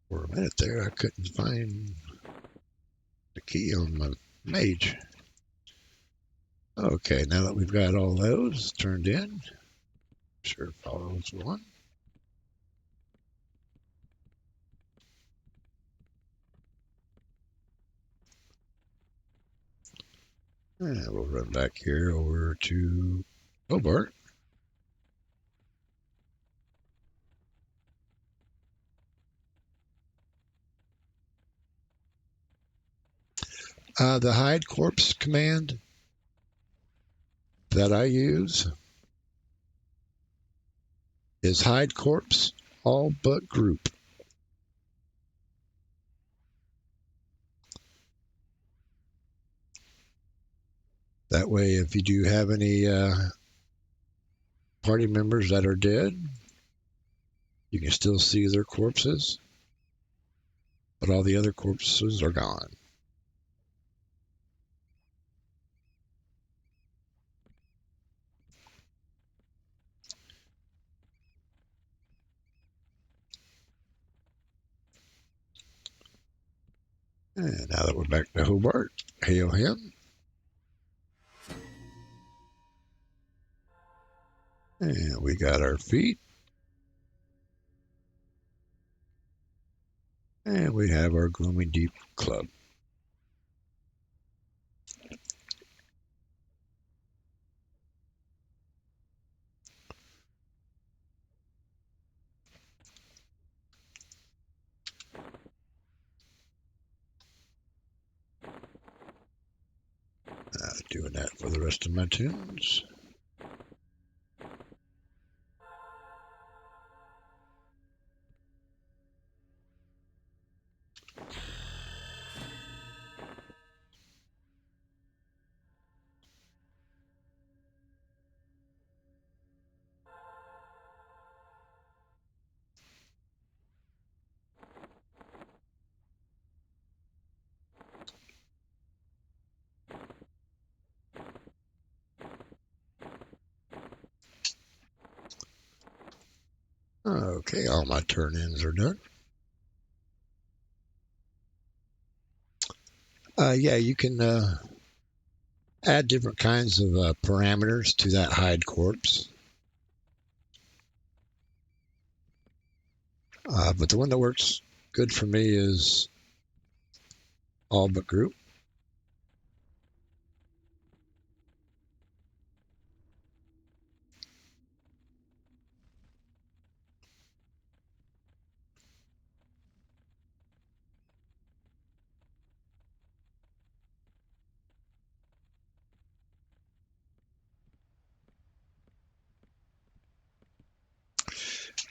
For a minute there, I couldn't find the key on my mage. Okay, now that we've got all those turned in, sure follows one. And we'll run back here over to Hobart. The hide corpse command that I use is hide corpse all but group. That way, if you do have any party members that are dead, you can still see their corpses, but all the other corpses are gone. And now that we're back to Hobart, hail him. And we got our feet. And we have our Gloomy Deep Club. Doing that for the rest of my tunes. Okay, all my turn-ins are done. Yeah, you can add different kinds of parameters to that hide corpse. But the one that works good for me is all but group.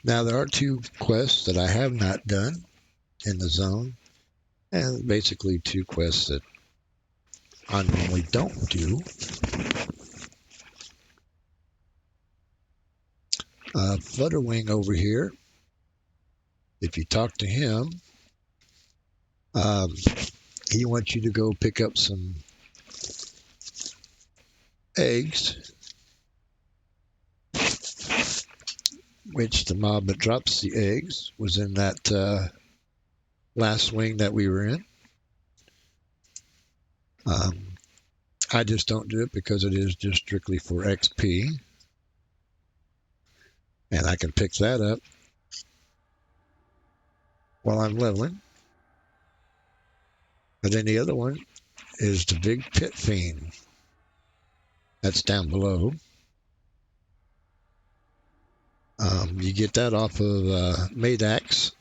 Now, there are two quests that I have not done in the zone, and basically two quests that I normally don't do. Flutterwing over here, if you talk to him, um, he wants you to go pick up some eggs, which the mob that drops the eggs was in that last wing that we were in. Um, I just don't do it because it is just strictly for XP, and I can pick that up while I'm leveling. And then the other one is the big pit fiend. That's down below. You get that off of Madax.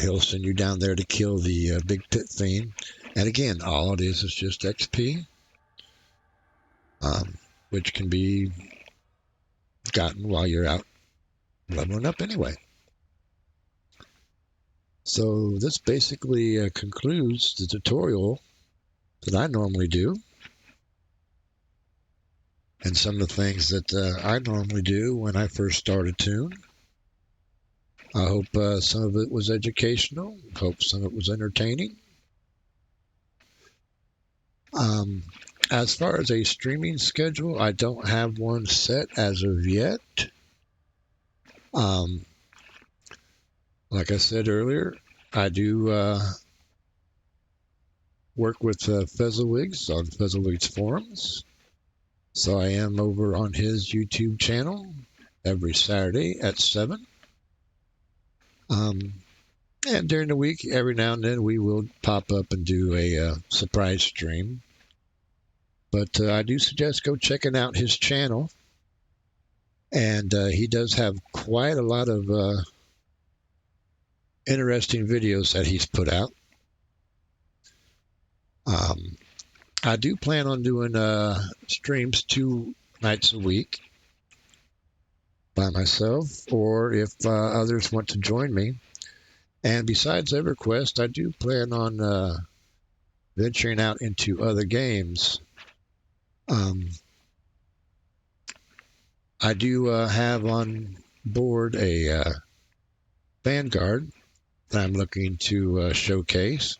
He'll send you down there to kill the big pit fiend. And again, all it is just XP, which can be gotten while you're out leveling up anyway. So this basically concludes the tutorial that I normally do, and some of the things that I normally do when I first started Toon. I hope some of it was educational. Hope some of it was entertaining. As far as a streaming schedule, I don't have one set as of yet. Um, like I said earlier, I do work with Fezzelwigs on Fezzelwigs forums. So I am over on his YouTube channel every Saturday at 7. And during the week, every now and then, we will pop up and do a surprise stream. But I do suggest go checking out his channel. And he does have quite a lot of interesting videos that he's put out. I do plan on doing streams 2 nights a week by myself, or if others want to join me. And besides EverQuest, I do plan on venturing out into other games. I do have on board a Vanguard that I'm looking to showcase.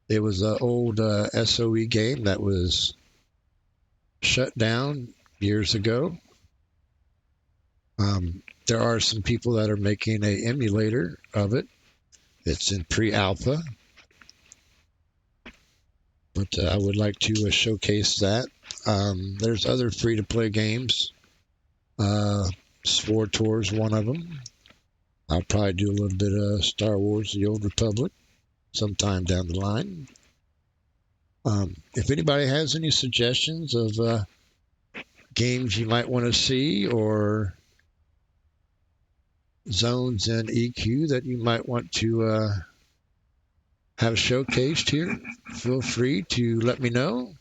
It was an old SOE game that was shut down years ago. There are some people that are making an emulator of it. It's in pre-alpha, but I would like to showcase that. There's other free-to-play games. Sword Tour is one of them. I'll probably do a little bit of Star Wars: The Old Republic sometime down the line. If anybody has any suggestions of games you might want to see, or zones in EQ that you might want to have showcased here, feel free to let me know.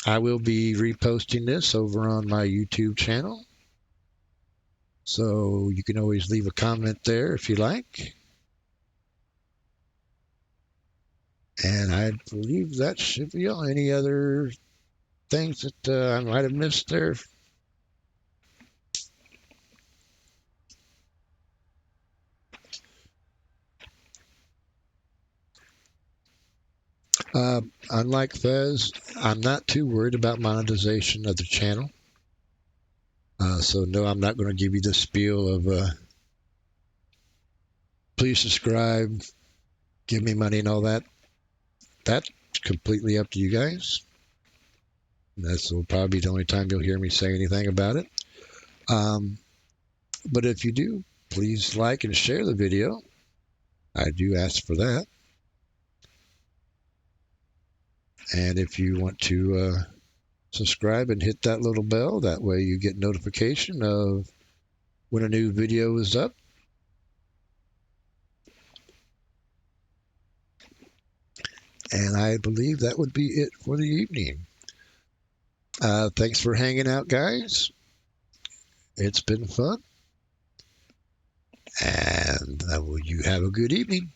I will be reposting this over on my YouTube channel, so you can always leave a comment there if you like. And I believe that should be all. Any other things that I might have missed there? Unlike Fez, I'm not too worried about monetization of the channel. So no, I'm not going to give you the spiel of please subscribe, give me money and all that. That's completely up to you guys. This will probably be the only time you'll hear me say anything about it. But if you do, please like and share the video. I do ask for that. And if you want to subscribe and hit that little bell, that way you get notification of when a new video is up. And I believe that would be it for the evening. Thanks for hanging out, guys. It's been fun, and you have a good evening.